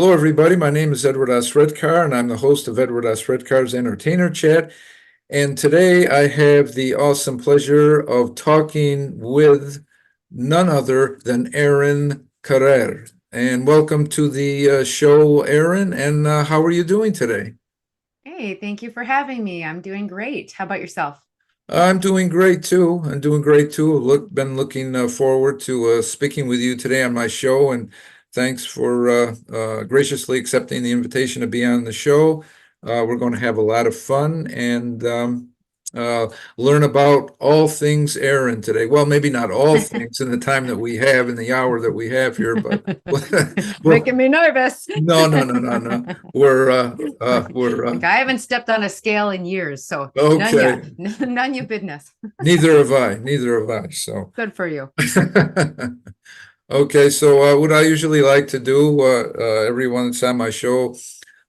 Hello, everybody. My name is Edward S. Redcar, and I'm the host of Edward S. Redcar's Entertainer Chat. And today I have the awesome pleasure of talking with none other than Erin Carare. And welcome to the show, Erin. And how are you doing today? Hey, thank you for having me. I'm doing great. How about yourself? I'm doing great too. I'm doing great too. Been looking forward to speaking with you today on my show, and thanks for graciously accepting the invitation to be on the show. We're going to have a lot of fun and uh, learn about all things Aaron today. Well, maybe not all things in the time that we have in the hour that we have here, but Making well, me nervous. no, no, no, no, no. We're Like I haven't stepped on a scale in years, so none ya, okay. none your business. Neither have I. Neither have I. So. Good for you. Okay, so what I usually like to do, everyone that's on my show,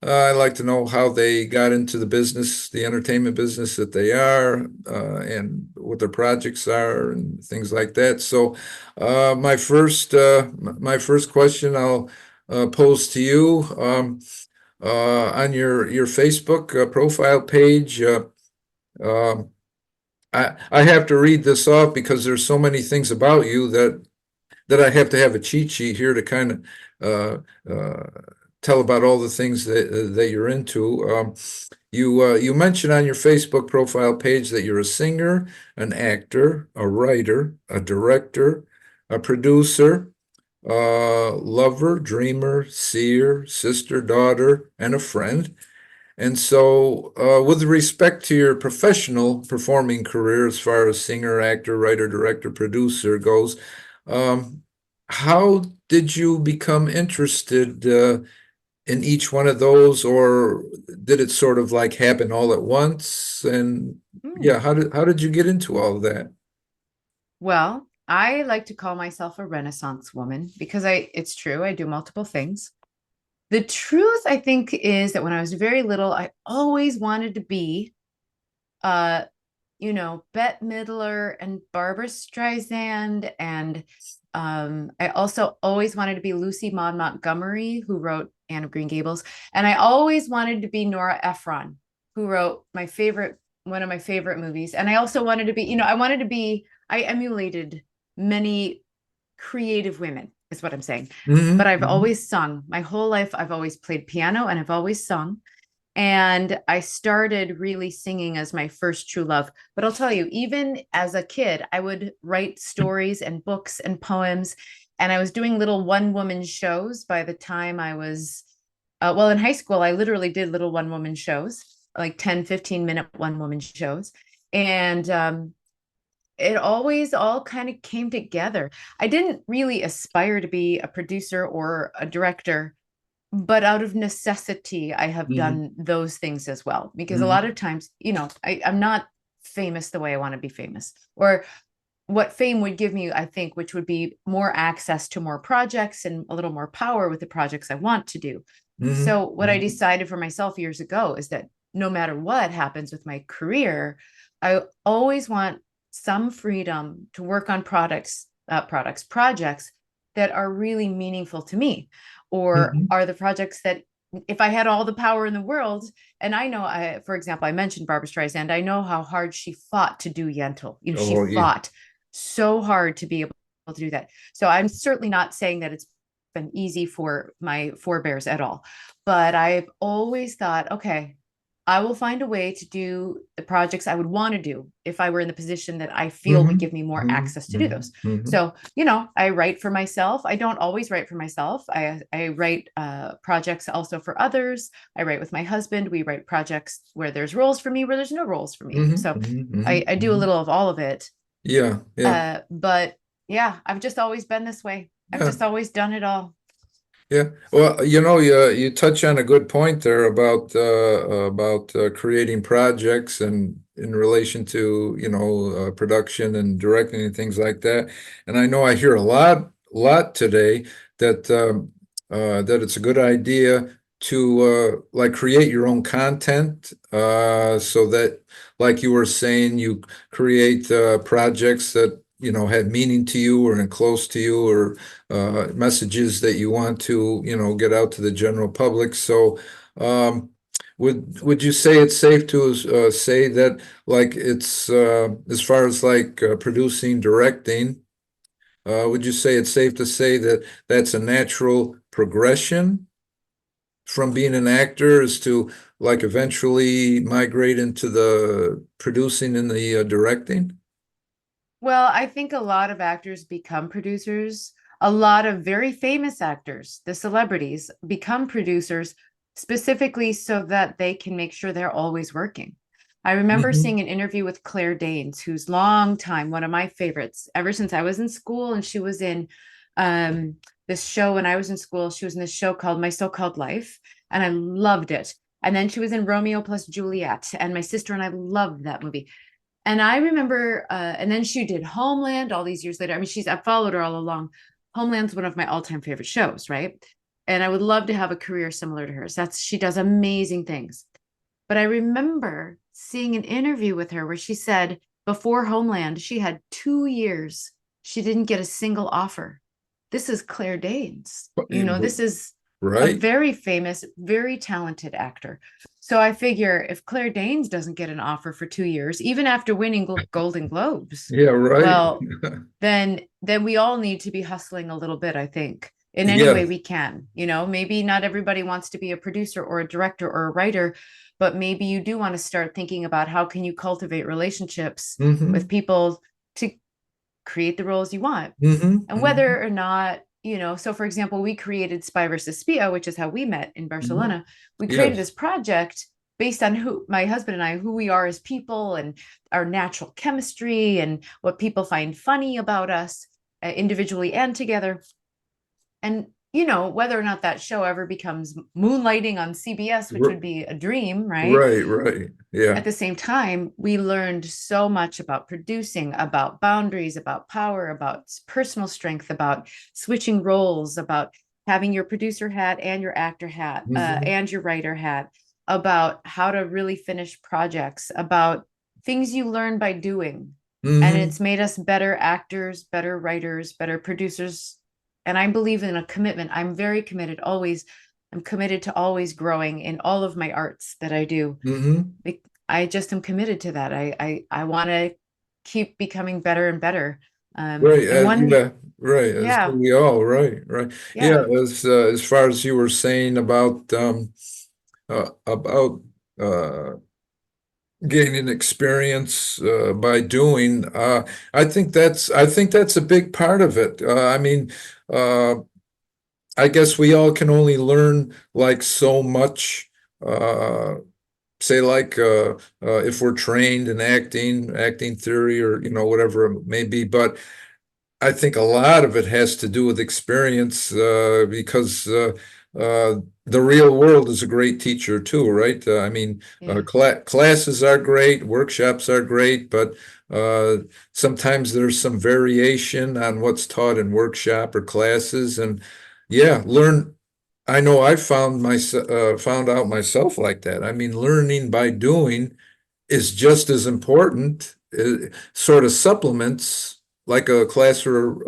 I like to know how they got into the business, the entertainment business that they are, and what their projects are and things like that. So, my first question I'll pose to you, on your Facebook profile page. Um, I have to read this off because there's so many things about you that I have to have a cheat sheet here to kind of uh, tell about all the things that you're into. You mentioned on your Facebook profile page that you're a singer, an actor, a writer, a director, a producer, lover, dreamer, seer, sister, daughter, and a friend. And so, with respect to your professional performing career, as far as singer, actor, writer, director, producer goes, um, how did you become interested in each one of those, or did it sort of like happen all at once? And Hmm. yeah, how did you get into all of that? Well, I like to call myself a Renaissance woman because it's true, I do multiple things. The truth, I think, is that when I was very little, I always wanted to be uh, Bette Midler and Barbara Streisand. And I also always wanted to be Lucy Maud Montgomery, who wrote Anne of Green Gables. And I always wanted to be Nora Ephron, who wrote one of my favorite movies. And I also wanted to be, I emulated many creative women, is what I'm saying. But I've Hmm. always sung my whole life. I've always played piano and I've always sung. And I started really singing as my first true love. But I'll tell you, even as a kid, I would write stories and books and poems. And I was doing little one woman shows by the time I was, in high school, I literally did little one woman shows, like 10, 15-minute one woman shows. And it always all kind of came together. I didn't really aspire to be a producer or a director, but out of necessity, I have Hmm. done those things as well. Because a lot Hmm. of times, I'm not famous the way I want to be famous, or what fame would give me, I think, which would be more access to more projects and a little more power with the projects I want to do. Hmm. So, what I decided for myself years ago is that no matter what happens with my career, I always want some freedom to work on projects that are really meaningful to me, or Hmm. are the projects that if I had all the power in the world, and for example, I mentioned Barbara Streisand, I know how hard she fought to do Yentl. She Oh, yeah. fought so hard to be able to do that. So I'm certainly not saying that it's been easy for my forebears at all, but I've always thought, okay, I will find a way to do the projects I would want to do if I were in the position that I feel would Hmm. give me more Hmm. access to do Hmm. those. Hmm. So, I write for myself. I don't always write for myself. I write projects also for others. I write with my husband. We write projects where there's roles for me, where there's no roles for me. Hmm. So Hmm. I do a Hmm. little of all of it. Yeah, yeah, But yeah, I've just always been this way. I've yeah. just always done it all. Yeah, well, you touch on a good point there about creating projects and in relation to production and directing and things like that. And I know I hear a lot today that that it's a good idea to like create your own content so that, like you were saying, you create projects that had meaning to you or close to you, or messages that you want to, get out to the general public. So, would you say it's safe to say that, like, it's as far as like producing, directing, would you say it's safe to say that that's a natural progression from being an actor, is to like eventually migrate into the producing and the directing? Well, I think a lot of actors become producers. A lot of very famous actors, the celebrities, become producers specifically so that they can make sure they're always working. I remember Hmm. seeing an interview with Claire Danes, who's long time one of my favorites ever since I was in school, and she was in um, this show when I was in school. She was in this show called My So-Called Life, and I loved it. And then she was in Romeo plus Juliet, and my sister and I loved that movie. And I remember, and then she did Homeland all these years later. I mean, I've followed her all along. Homeland's one of my all-time favorite shows, right? And I would love to have a career similar to hers. She does amazing things. But I remember seeing an interview with her where she said before Homeland, she had 2 years. She didn't get a single offer. This is Claire Danes. This is a Right? very famous, very talented actor. So I figure if Claire Danes doesn't get an offer for 2 years, even after winning Golden Globes, Yeah, right. well, then we all need to be hustling a little bit, I think, in any Yeah. way we can. Maybe not everybody wants to be a producer or a director or a writer, but maybe you do want to start thinking about how can you cultivate relationships with Hmm. people to create the roles you want. Hmm. And Hmm. whether or not, so for example, we created Spy versus Spia, which is how we met in Hmm. Barcelona. We created Yes. this project based on who my husband and I, who we are as people and our natural chemistry and what people find funny about us, individually and together. And whether or not that show ever becomes moonlighting on CBS, which would R- be a dream, right? right, right. Yeah. At the same time, we learned so much about producing, about boundaries, about power, about personal strength, about switching roles, about having your producer hat and your actor hat, Hmm. and your writer hat, about how to really finish projects, about things you learn by doing. And Hmm. it's made us better actors, better writers, better producers. And I believe in a commitment. I'm very committed always. I'm committed to always growing in all of my arts that I do. Hmm. I just am committed to that. I want to keep becoming better and better. Right. And one, Yeah. Right. As do yeah, we all. Right. Right. Yeah. yeah, As far as you were saying about uh, gaining experience by doing, I think that's a big part of it. I mean, uh, I guess we all can only learn like so much. Uh, Say like if we're trained in acting theory, or whatever it may be, but I think a lot of it has to do with experience, because the real world is a great teacher too, right? I mean, yeah, classes are great, workshops are great, but uh, sometimes there's some variation on what's taught in workshop or classes, and yeah, learn. I know I found out myself like that. I mean, learning by doing is just as important. It sort of supplements like a class or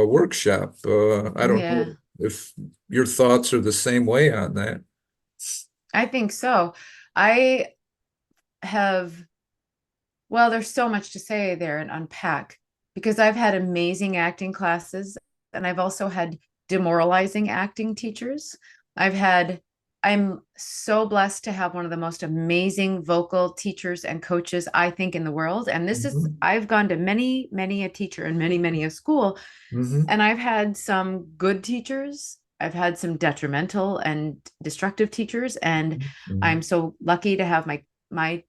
a workshop. I don't know yeah. if your thoughts are the same way on that. I think so. I have, well, there's so much to say there and unpack because I've had amazing acting classes and I've also had demoralizing acting teachers. I've had, I'm so blessed to have one of the most amazing vocal teachers and coaches, I think, in the world. And Hmm. I've gone to many, many a teacher and many, many a school, Hmm. and I've had some good teachers. I've had some detrimental and destructive teachers, and I'm Hmm. so lucky to have my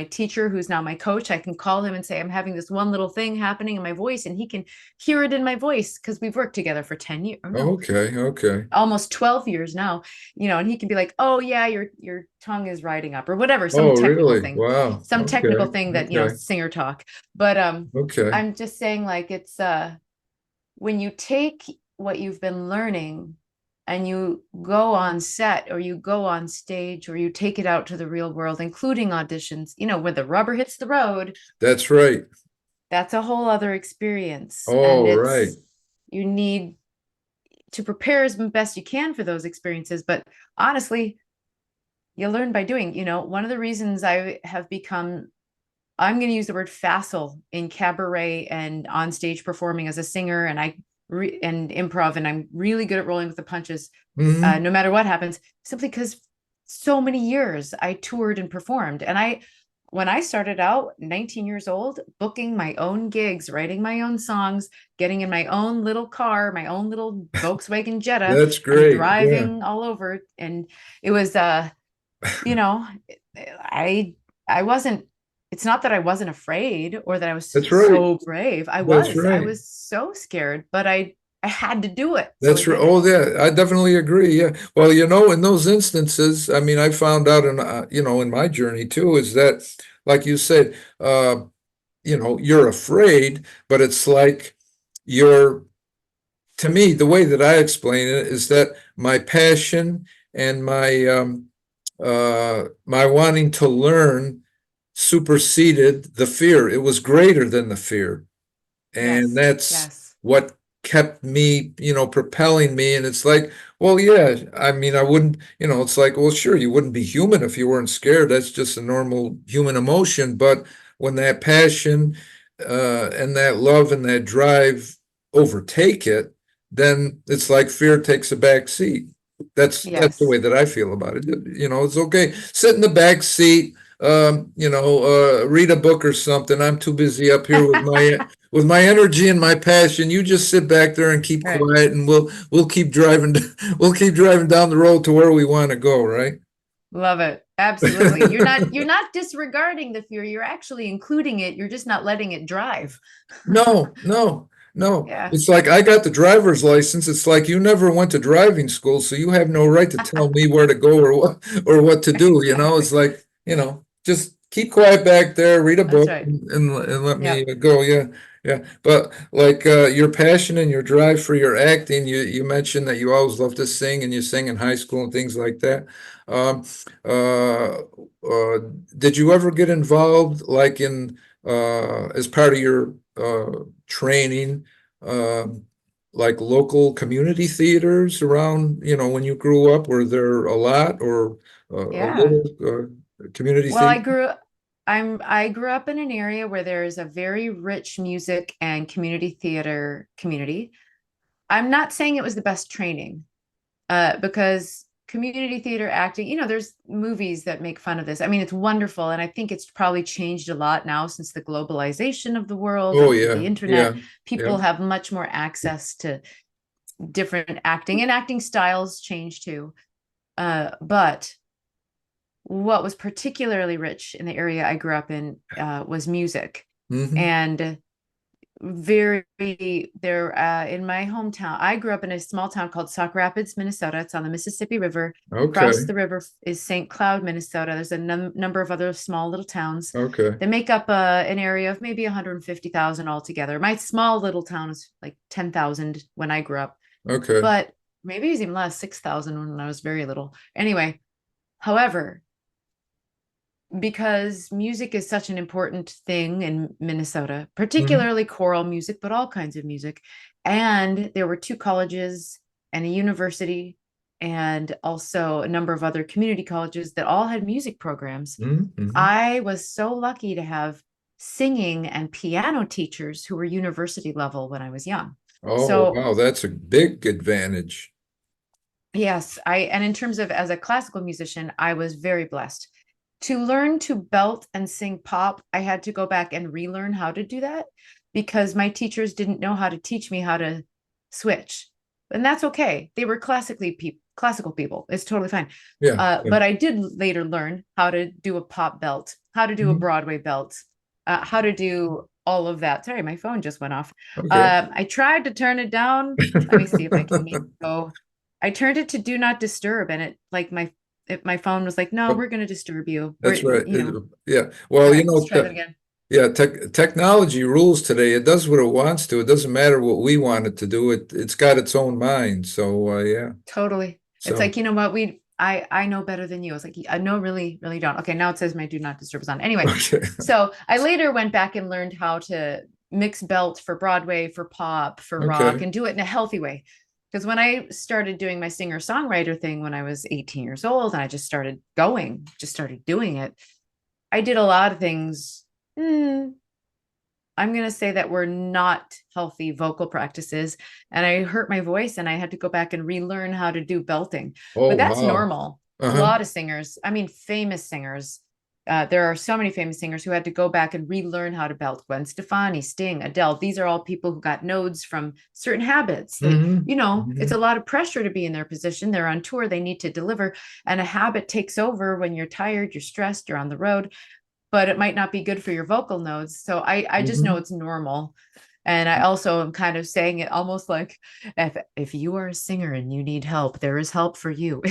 teacher who's now my coach. I can call him and say I'm having this one little thing happening in my voice, and he can hear it in my voice because we've worked together for 10 years, or no, Okay, okay. almost 12 years now. And he can be like, oh yeah, your tongue is riding up or whatever, Oh, really? Wow. some technical Okay, thing that okay, singer talk. But okay. I'm just saying, like, it's when you take what you've been learning and you go on set or you go on stage or you take it out to the real world, including auditions, where the rubber hits the road. That's right. that's a whole other experience. And Oh, right. it's, you need to prepare as best you can for those experiences. But honestly, you learn by doing. One of the reasons I have become, I'm going to use the word facile in cabaret and on stage performing as a singer, and and improv, and I'm really good at rolling with the punches, Hmm. no matter what happens, simply because so many years I toured and performed. And when I started out, 19 years old, booking my own gigs, writing my own songs, getting in my own little car, my own little Volkswagen Jetta, That's and great. Yeah, driving all over. And it was, you know, I I wasn't, it's not that I wasn't afraid or that I was that's right. so brave. I That's was. I right. was so scared, but I had to do it. So I That's right. did it. Oh, yeah, I definitely agree. Yeah. Well, in those instances, I mean, I found out in my journey too, is that, like you said, you're afraid, but it's like you're, to me, the way that I explain it is that my passion and my wanting to learn superseded the fear. It was greater than the fear. And Yes. that's Yes. what kept me, propelling me. And it's like, well, yeah, I mean, I wouldn't, it's like, well, sure, you wouldn't be human if you weren't scared. That's just a normal human emotion. But when that passion and that love and that drive overtake it, then it's like fear takes a back seat. That's the way Yes. that I feel about it. It's okay. Sit in the back seat, read a book or something. I'm too busy up here with my energy and my passion. You just sit back there and keep Right. quiet, and we'll keep driving. We'll keep driving down the road to where we want to go. Right? Love it. Absolutely. You're not disregarding the fear. You're actually including it. You're just not letting it drive. No, no, no. Yeah. It's like I got the driver's license. It's like you never went to driving school, so you have no right to tell me where to go or what to do. It's Exactly. like, just keep quiet back there, read a That's book, right. and let me Yep. go. Yeah, yeah. But like your passion and your drive for your acting, you mentioned that you always loved to sing and you sang in high school and things like that. Um, uh, uh, did you ever get involved like in as part of your training, um, like local community theaters around, when you grew up? Were there a lot or a Yeah. little community Well, theater? I grew up in an area where there is a very rich music and community theater community. I'm not saying it was the best training, because community theater acting, there's movies that make fun of this. I mean, it's wonderful. And I think it's probably changed a lot now since the globalization of the world Oh, and the yeah, internet. yeah, yeah. People have much more access to different acting, and acting styles change too. But what was particularly rich in the area I grew up in was music. Hmm. And very there in my hometown, I grew up in a small town called Sauk Rapids, Minnesota. It's on the Mississippi River. Across Okay, the river is St. Cloud, Minnesota. There's a number of other small little towns okay, that make up an area of maybe 150,000 altogether. My small little town is like 10,000 when I grew up, okay. but maybe it was even less, 6,000 when I was very little. Anyway, however, because music is such an important thing in Minnesota, Hmm. particularly choral music, but all kinds of music. And there were two colleges and a university, and also a number of other community colleges that all had music programs. Hmm. I was so lucky to have singing and piano teachers who were university level when I was young. Oh, So, wow, that's a big advantage. yes, and in terms of as a classical musician, I was very blessed. To learn to belt and sing pop, I had to go back and relearn how to do that because my teachers didn't know how to teach me how to switch. And that's okay. They were classical people. It's totally fine. Yeah, yeah. But I did later learn how to do a pop belt, how to do a Mhm. Broadway belt, how to do all of that. Sorry, my phone just went off. Okay. I tried to turn it down. Let me see if I can make it go. I turned it to do not disturb, and it like my phone was like, no, we're going to disturb you. That's right. Yeah. All Well, right, let's try that again. yeah, technology rules today. It does what it wants to. It doesn't matter what we want it to do. It's got its own mind. So, yeah. Totally. It's So, like, you know what? I know better than you. I was like, I know, really, really don't. Okay, now it says my do not disturb is on. Anyway, okay. so I later went back and learned how to mix belt for Broadway, for pop, for rock, Okay. and do it in a healthy way. Because when I started doing my singer-songwriter thing when I was 18 years old, and I just started doing it, I did a lot of things. I'm going to say that were not healthy vocal practices. And I hurt my voice and I had to go back and relearn how to do belting. Oh, But that's wow. normal. A Uh-huh. lot of singers, I mean, famous singers. There are so many famous singers who had to go back and relearn how to belt. Gwen Stefani, Sting, Adele. These are all people who got nodes from certain habits. Hmm. It's Hmm. a lot of pressure to be in their position. They're on tour, they need to deliver, and a habit takes over when you're tired, you're stressed, you're on the road, but it might not be good for your vocal nodes. So I just know Hmm. it's normal. And I also am kind of saying it almost like, if you are a singer and you need help, there is help for you.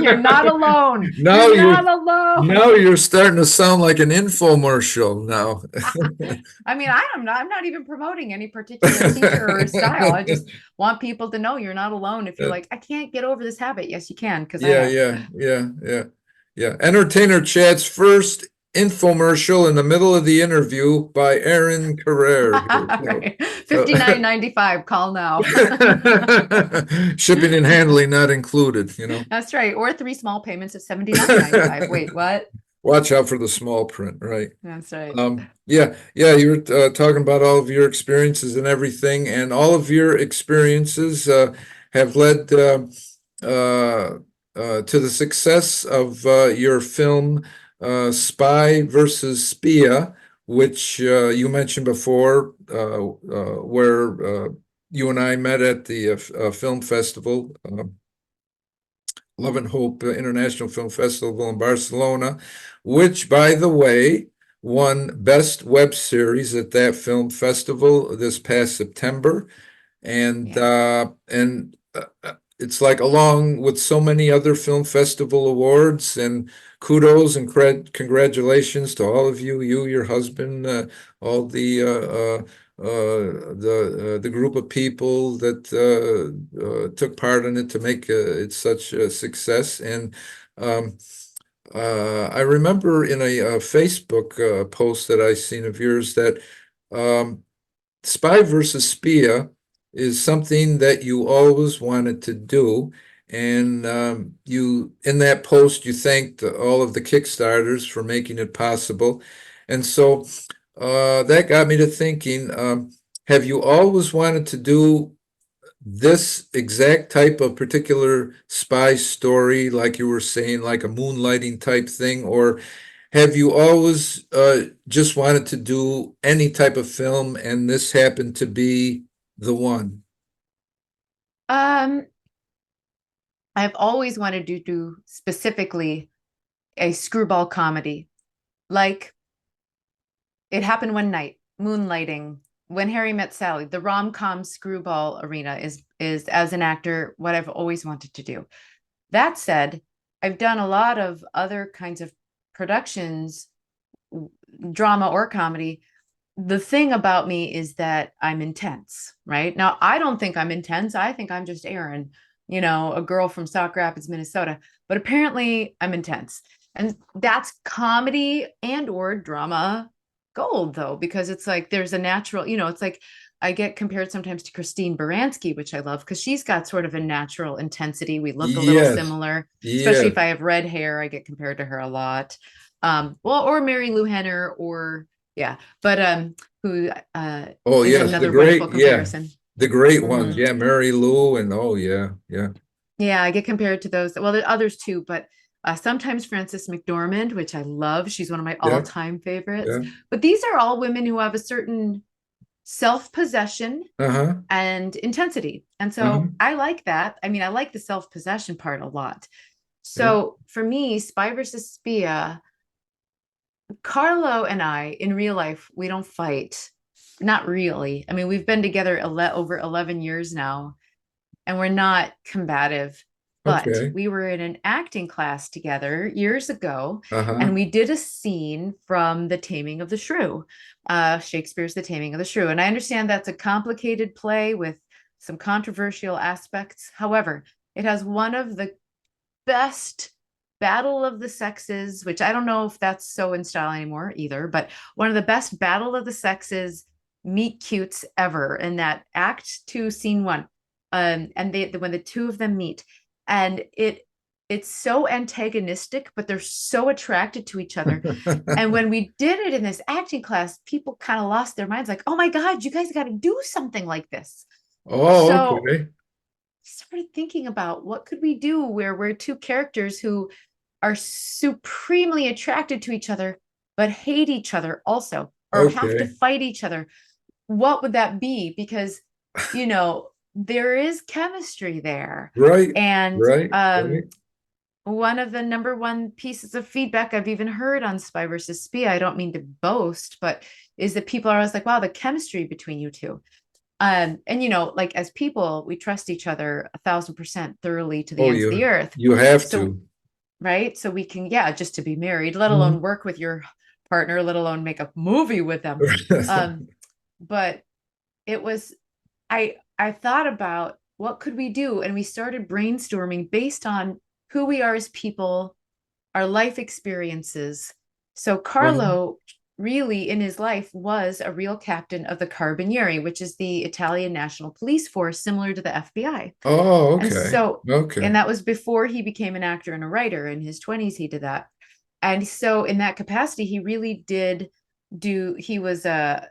You're not alone. Now You're you're not alone. now you're starting to sound like an infomercial now. I mean, I'm not even promoting any particular teacher or style. I just want people to know you're not alone. If you're like, I can't get over this habit, yes, you can, because I Yeah, have. yeah, yeah, yeah, yeah. Entertainer Chat's first infomercial in the middle of the interview by Erin Carare here. Right. So 59.95. Call now. shipping and handling not included, That's right. Or three small payments of 79.95. Wait, what? Watch out for the small print, right? That's right. Yeah, yeah, you were talking about all of your experiences and everything, and all of your experiences have led uh, to the success of your film Spy versus Spia, which you mentioned before, where you and I met at the film festival. Love and Hope International Film Festival in Barcelona, which, by the way, won Best Web Series at that film festival this past September. And Yeah. it's like along with so many other film festival awards, and kudos and congratulations to all of you, your husband, all the group of people that took part in it to make it such a success. And um, I remember in a Facebook post that I seen of yours that um, Spy versus Spia is something that you always wanted to do. And you, in that post, you thanked all of the Kickstarters for making it possible. And so that got me to thinking, have you always wanted to do this exact type of particular spy story, like you were saying, like a moonlighting type thing, or have you always just wanted to do any type of film and this happened to be the one? Um, I've always wanted to do specifically a screwball comedy. Like It Happened One Night, Moonlighting, When Harry Met Sally. The rom-com screwball arena is as an actor what I've always wanted to do. That said, I've done a lot of other kinds of productions, drama or comedy. The thing about me is that I'm intense, right? Now, I don't think I'm intense. I think I'm just Erin, a girl from Sauk Rapids, Minnesota. But apparently I'm intense. And that's comedy and or drama gold, though, because it's like there's a natural, it's like I get compared sometimes to Christine Baranski, which I love because she's got sort of a natural intensity. We look a little Yes, similar, especially yes. if I have red hair. I get compared to her a lot. Well, or Mary Lou Henner, or yeah, but who Oh, is yes, the another wonderful great, yeah, comparison. the great ones. Hmm. Yeah, Mary Lou, and oh, yeah, yeah, Yeah, I get compared to those. Well, there are others too, but sometimes Frances McDormand, which I love. She's one of my yeah, all-time favorites. yeah. But these are all women who have a certain self-possession Uh-huh, and intensity. And uh-huh. so I like that. I mean, I like the self-possession part a lot. Yeah, So for me, Spy versus Spia, Carlo and I, in real life, we don't fight. Not really. I mean, we've been together over 11 years now, and we're not combative. But okay. we were in an acting class together years ago, Uh-huh. and we did a scene from The Taming of the Shrew, Shakespeare's The Taming of the Shrew. And I understand that's a complicated play with some controversial aspects. However, it has one of the best battle of the sexes, which I don't know if that's so in style anymore either, but one of the best battle of the sexes meet cutes ever in that act two, scene one. And when the two of them meet, and it's so antagonistic, but they're so attracted to each other. And when we did it in this acting class, people kind of lost their minds, like, oh my God, you guys got to do something like this. Oh, So okay. started thinking about what could we do where we're two characters who are supremely attracted to each other, but hate each other also, or have to Okay. fight each other. What would that be? Because, there is chemistry there. Right, And right, right. one of the number one pieces of feedback I've even heard on Spy versus Spia, I don't mean to boast, but is that people are always like, wow, the chemistry between you two. And like as people, we trust each other 1,000% thoroughly to the Oh, ends of the earth. you have So, to. right. So we can, yeah, just to be married, let alone Mhm. work with your partner, let alone make a movie with them. Um, but it was, I thought about what could we do? And we started brainstorming based on who we are as people, our life experiences. So Uh-huh. Carlo really in his life was a real captain of the Carabinieri, which is the Italian National Police Force, similar to the FBI. Oh, And okay. so, Okay. and that was before he became an actor and a writer. In his 20s, he did that. And so, in that capacity, he really did he was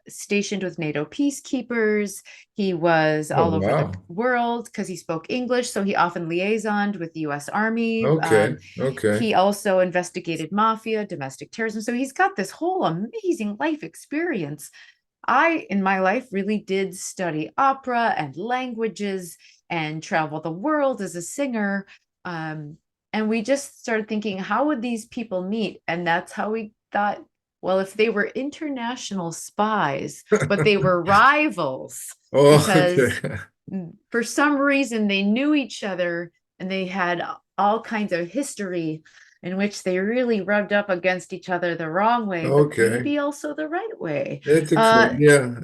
stationed with NATO peacekeepers. He was Oh, all over the wow. world because he spoke English, so he often liaisoned with the US Army. Okay. Okay. He also investigated mafia, domestic terrorism, so he's got this whole amazing life experience. I, in my life, really did study opera and languages and travel the world as a singer. Um, and we just started thinking, how would these people meet? And that's how we thought, well, if they were international spies, but they were rivals Oh, because okay. for some reason they knew each other and they had all kinds of history in which they really rubbed up against each other the wrong way, but Okay. maybe also the right way. It's Uh, yeah.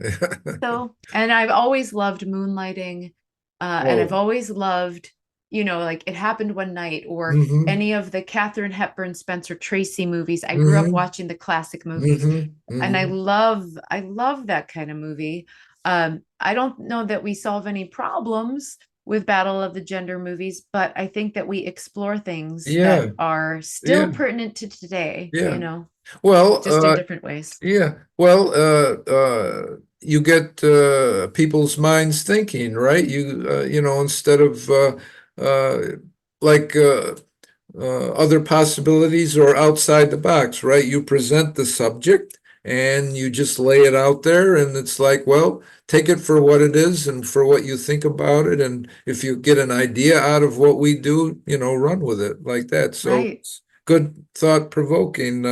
and I've always loved moonlighting, and I've Oh. always loved, like It Happened One Night or Mm-hmm. any of the Katharine Hepburn, Spencer Tracy movies. I grew up Mm-hmm. watching the classic movies, Mm-hmm. and Mm-hmm. I love that kind of movie. I don't know that we solve any problems with Battle of the Gender movies, but I think that we explore things that Yeah. are Yeah. still pertinent to today, Yeah. Well, just in different ways. yeah. Well, you get people's minds thinking, right? Instead of uh, like other possibilities or outside the box, right? You present the subject and you just lay it out there, and it's like, well, take it for what it is and for what you think about it. And if you get an idea out of what we do, run with it like that. So Right. it's good, thought provoking.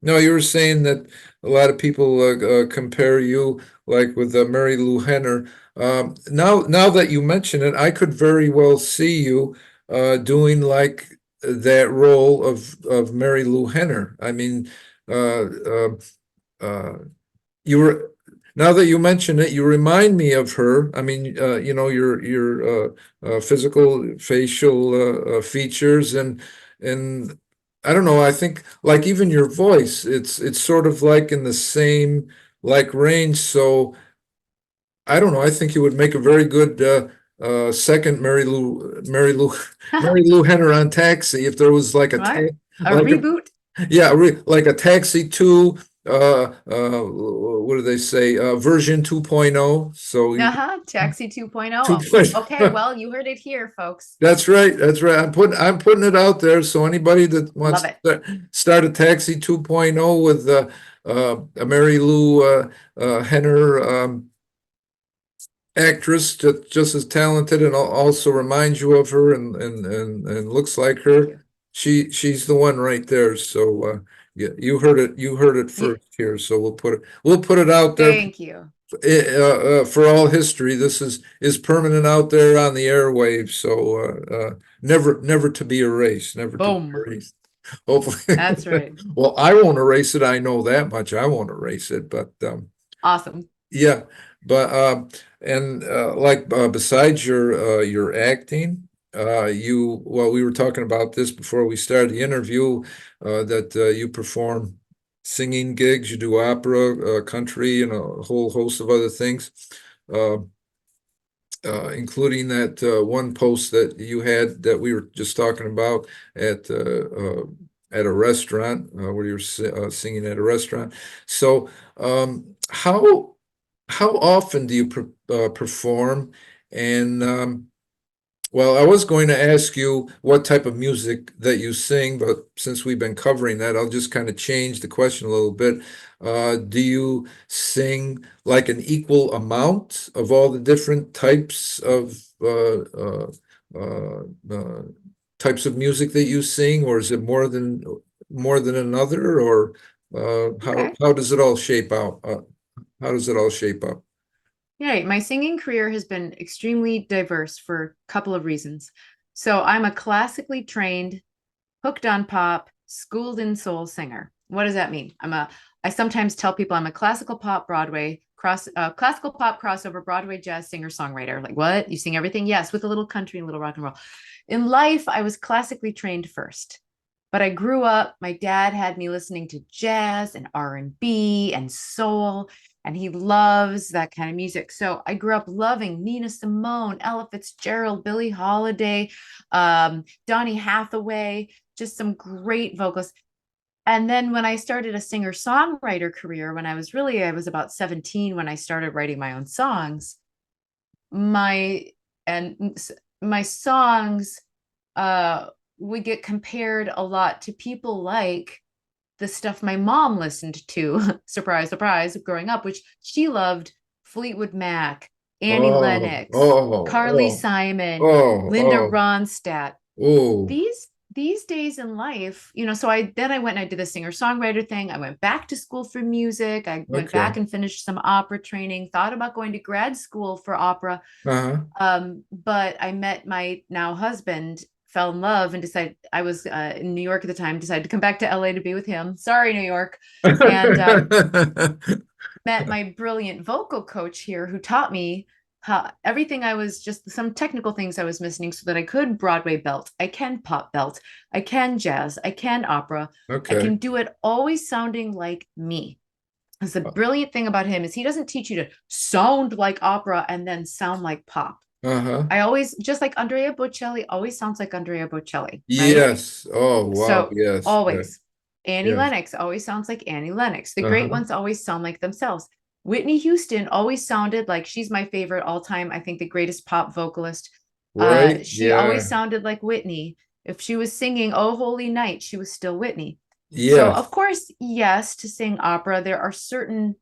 No, you were saying that a lot of people compare you like with Mary Lou Henner. Now that you mention it, I could very well see you doing like that role of Mary Lou Henner. I mean, uh, uh, uh, you were now that you mention it, you remind me of her. I mean, your physical facial features and I don't know. I think like even your voice, it's sort of like in the same like range. So I don't know. I think you would make a very good second Mary Lou Henner on Taxi if there was like a Right. A like a reboot. yeah, like a Taxi 2, what do they say? Version 2.0. So you Uh-huh. Taxi 2.0. Okay, 2.0. well, you heard it here, folks. That's right. That's right. I'm putting it out there. So anybody that wants Love it. to start a Taxi 2.0 with a Mary Lou Henner actress just as talented and also reminds you of her and looks like Thank her. you. She's the one right there. So yeah, you heard it Yeah, first here. So we'll put it out there thank you. for all history. This is permanent out there on the airwaves. So never to be erased, never to be Boom. erased. Hopefully, That's right. well, I won't erase it. I know that much. I won't erase it, but Awesome. yeah, but and like besides your acting, we were talking about this before we started the interview that you perform. singing gigs, you do opera, country, and a whole host of other things, uh, including that one post that you had that we were just talking about at a restaurant where you were singing at a restaurant. So, how often do you perform? And well, I was going to ask you what type of music that you sing, but since we've been covering that, I'll just kind of change the question a little bit. Do you sing like an equal amount of all the different uh, uh, types of music that you sing, or is it more than another, or Okay. how does it all shape out? How does it all shape up? Yeah, my singing career has been extremely diverse for a couple of reasons. So I'm a classically trained, hooked on pop, schooled in soul singer. What does that mean? I sometimes tell people I'm a classical pop classical pop crossover Broadway jazz singer songwriter. Like, what? You sing everything? Yes, with a little country and a little rock and roll. In life, I was classically trained first. But I grew up, my dad had me listening to jazz and R&B and soul, and he loves that kind of music. So I grew up loving Nina Simone, Ella Fitzgerald, Billie Holiday, Donny Hathaway, just some great vocals. And then when I started a singer-songwriter career, I was about 17 when I started writing my own songs. My and my songs would get compared a lot to people like the stuff my mom listened to, surprise, surprise, growing up, which she loved Fleetwood Mac, Annie Oh, Lennox, Carly oh, Simon, oh, Linda oh, Ronstadt. oh, These days in life, so I went and I did the singer-songwriter thing. I went back to school for music. I went okay. back and finished some opera training, thought about going to grad school for opera. Uh-huh. But I met my now husband, fell in love, and decided I was in New York at the time, decided to come back to LA to be with him. Sorry, New York. And met my brilliant vocal coach here who taught me how everything I was just some technical things I was missing so that I could Broadway belt, I can pop belt, I can jazz, I can opera, I Okay. can do it always sounding like me. Because the brilliant thing about him is he doesn't teach you to sound like opera and then sound like pop. Uh-huh. I always, just like Andrea Bocelli, always sounds like Andrea Bocelli, right? Yes. Oh, wow. So Yes. Yeah. always. Annie Yes. Lennox always sounds like Annie Lennox. The great Uh-huh. ones always sound like themselves. Whitney Houston always sounded like she's my favorite all time, I think the greatest pop vocalist. Right. She always Yeah. sounded like Whitney. If she was singing Oh Holy Night, she was still Whitney. So, of Yes. course, yes, to sing opera, there are certain,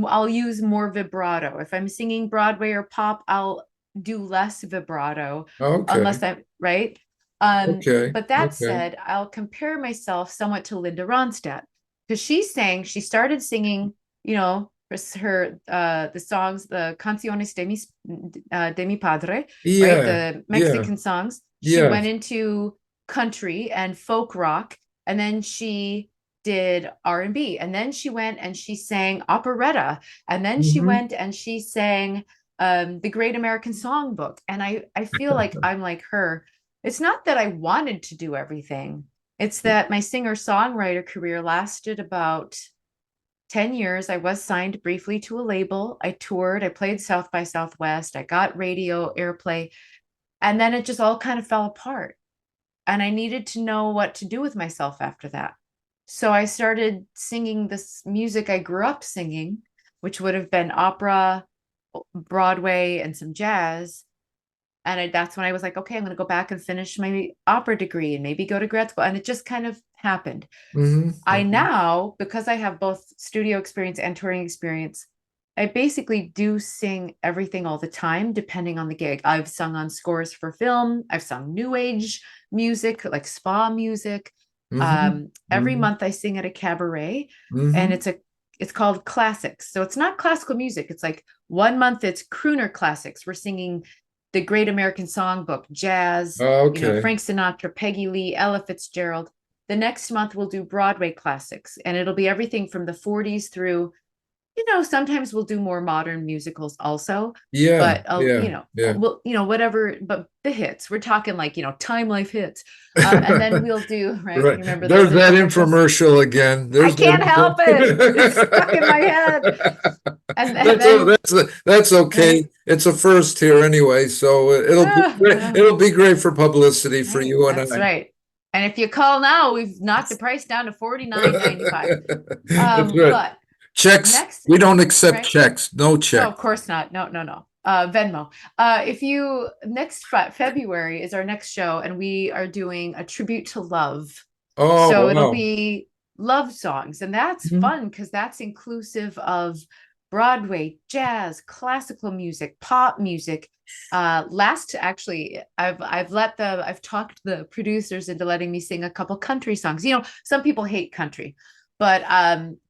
I'll use more vibrato. If I'm singing Broadway or pop, I'll do less vibrato, Okay. unless I'm right. Um, Okay. but that Okay. said, I'll compare myself somewhat to Linda Ronstadt because she started singing, the songs, the canciones de mi padre, right? Yeah. The Yeah. Mexican songs. She went Yes. into country and folk rock, and then she did R&B, and then she went and she sang operetta, and then she Mm-hmm. went and she sang the Great American Songbook. And I feel like I'm like her. It's not that I wanted to do everything. It's that my singer-songwriter career lasted about 10 years. I was signed briefly to a label. I toured, I played South by Southwest, I got radio airplay, and then it just all kind of fell apart. And I needed to know what to do with myself after that. So I started singing this music I grew up singing, which would have been opera, Broadway, and some jazz. And that's when I was like, okay, I'm going to go back and finish my opera degree and maybe go to grad school. And it just kind of happened. Mm-hmm. I Mm-hmm. now, because I have both studio experience and touring experience, I basically do sing everything all the time, depending on the gig. I've sung on scores for film. I've sung new age music, like spa music. Mm-hmm. Every Mm-hmm. month I sing at a cabaret, and Mm-hmm. it's called classics. So it's not classical music. It's like one month it's crooner classics. We're singing the Great American Songbook, jazz, Okay. Frank Sinatra, Peggy Lee, Ella Fitzgerald. The next month we'll do Broadway classics, and it'll be everything from the 40s through sometimes we'll do more modern musicals also, Yeah, but yeah, yeah. whatever, but the hits, we're talking like, Time Life hits. And then we'll do, right? Right. You remember those There's that infomercials? infomercial again. I There's can't help it. It's stuck in my head. And then, That's okay. right? It's a first here anyway, so Well, it'll be great for publicity for right, you and that's I. right. And if you call now, we've knocked the price down to 49.95. That's right. But Checks, next, we don't accept right? checks. No No, check. of course not. No, no, no. Venmo. If you next February is our next show, and we are doing a tribute to love. Oh, So it'll wow. be love songs, and that's Mhm. fun because that's inclusive of Broadway, jazz, classical music, pop music. Last actually, I've talked the producers into letting me sing a couple country songs. Some people hate country, but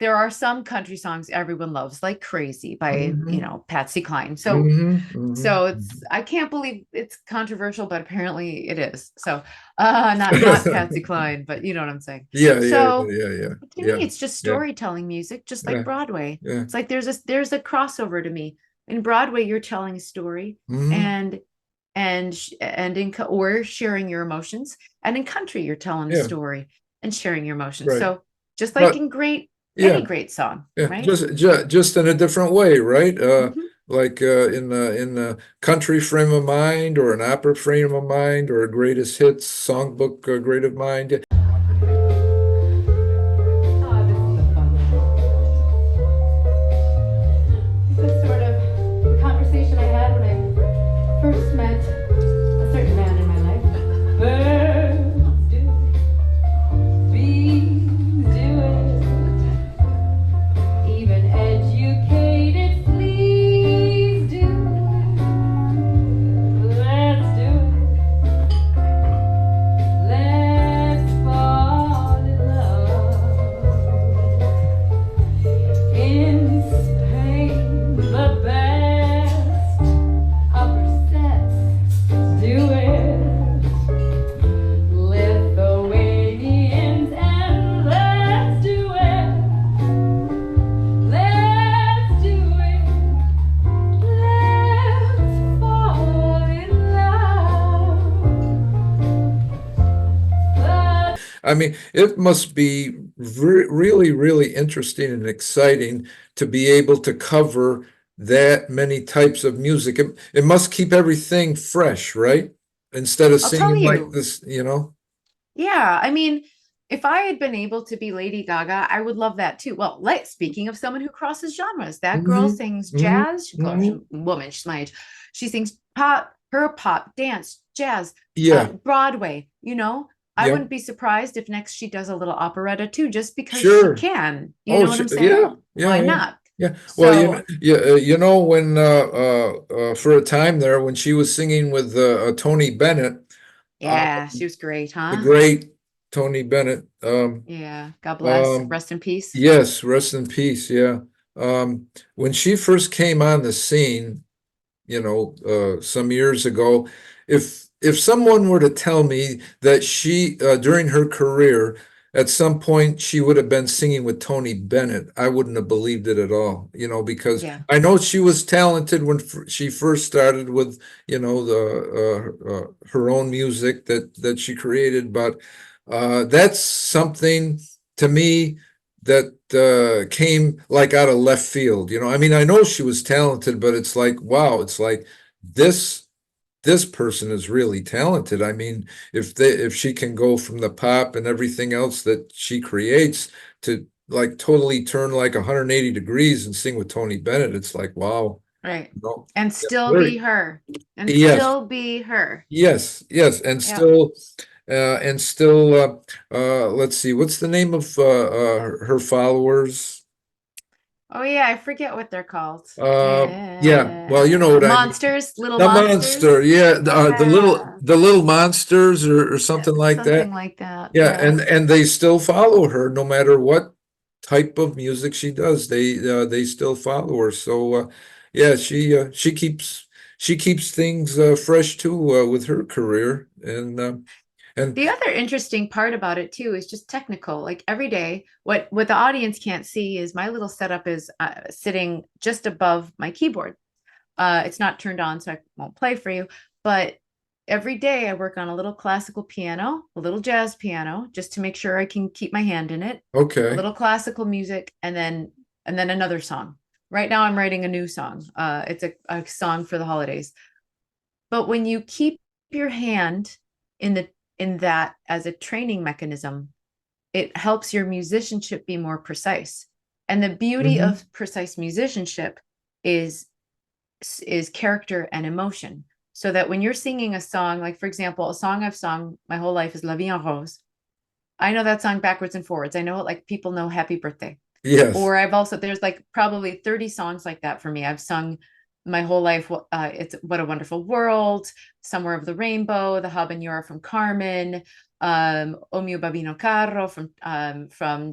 there are some country songs everyone loves, like Crazy by, Mhm. Patsy Cline. So Mhm. Mhm. so I can't believe it's controversial, but apparently it is. So not Patsy Cline, but you know what I'm saying. Yeah, yeah, yeah, So yeah, yeah, to me, yeah, it's just yeah, storytelling music, just like yeah, Broadway. yeah. It's like there's a crossover to me. In Broadway, you're telling a story, Mhm. and or sharing your emotions, and in country, you're telling a Yeah, story and sharing your emotions. right. So just like But in any yeah, great song, yeah, right? just in a different way, right? Mhm. Like in the country frame of mind, or an opera frame of mind, or a greatest hits songbook great of mind. Oh, this is a fun one. This is sort of the conversation I had when I first met a certain man in my life. Birds do, bees do it, even educated fleas do. Let's do it. Let's fall in love. In Spain, the best upper sets do it. Lithuanians, and let's do it. Let's do it. Let's fall in love. I mean, it must be really, really interesting and exciting to be able to cover that many types of music. It must keep everything fresh, right? Instead of I'll tell singing like you. this, you know? Yeah, I mean, if I had been able to be Lady Gaga, I would love that too. Well, like speaking of someone who crosses genres, that girl Hmm. sings Hmm. jazz. Hmm. Woman, she's my age. She sings pop, dance, jazz, Yeah, Broadway. I yeah, wouldn't be surprised if next she does a little operetta too, just because she sure. can. You Oh, know what I'm yeah, saying? yeah, Why yeah, not? yeah. Well, So, when for a time there when she was singing with Tony Bennett, uh, yeah, she was great, the huh? great Tony Bennett. Yeah, God bless. Um, Rest in peace. yes, rest in peace. Yeah. When she first came on the scene, some years ago, if someone were to tell me that she during her career at some point she would have been singing with Tony Bennett, I wouldn't have believed it at all, because Yeah, I know she was talented when she first started with, her own music that she created, but that's something to me that came like out of left field. I mean, I know she was talented, but it's like, wow, it's like this this person is really talented. I mean, if she can go from the pop and everything else that she creates to like totally turn like 180 degrees and sing with Tony Bennett, it's like, wow, right. you know, And yeah, still be very, her. And yes, still be her. yes, yes, Yep. and still, let's see, what's the name of her followers? Oh yeah, I forget what they're called. Yeah, well, you know what I mean. Monsters, little The monster, monsters. yeah, Yeah. the little monsters, or Yeah, something like something that. like that. Yeah, Yeah. and they still follow her no matter what type of music she does. They still follow her. So yeah, she keeps things fresh too with her career, and And The other interesting part about it too is just technical. Like every day, what the audience can't see is my little setup is sitting just above my keyboard. It's not turned on, so I won't play for you. But every day I work on a little classical piano, a little jazz piano, just to make sure I can keep my hand in it, a okay. little classical music, and then another song. Right now I'm writing a new song. It's a song for the holidays. But when you keep your hand in the in that as a training mechanism, it helps your musicianship be more precise. And the beauty Hmm. of precise musicianship is character and emotion. So that when you're singing a song, like for example, a song I've sung my whole life is La Vie en Rose. I know that song backwards and forwards. I know it like people know Happy Birthday. Yes. Or I've also, there's like probably 30 songs like that for me. I've sung my whole life. It's What a Wonderful World, Somewhere of the Rainbow, The Habanera from Carmen, O Mio Babino Caro from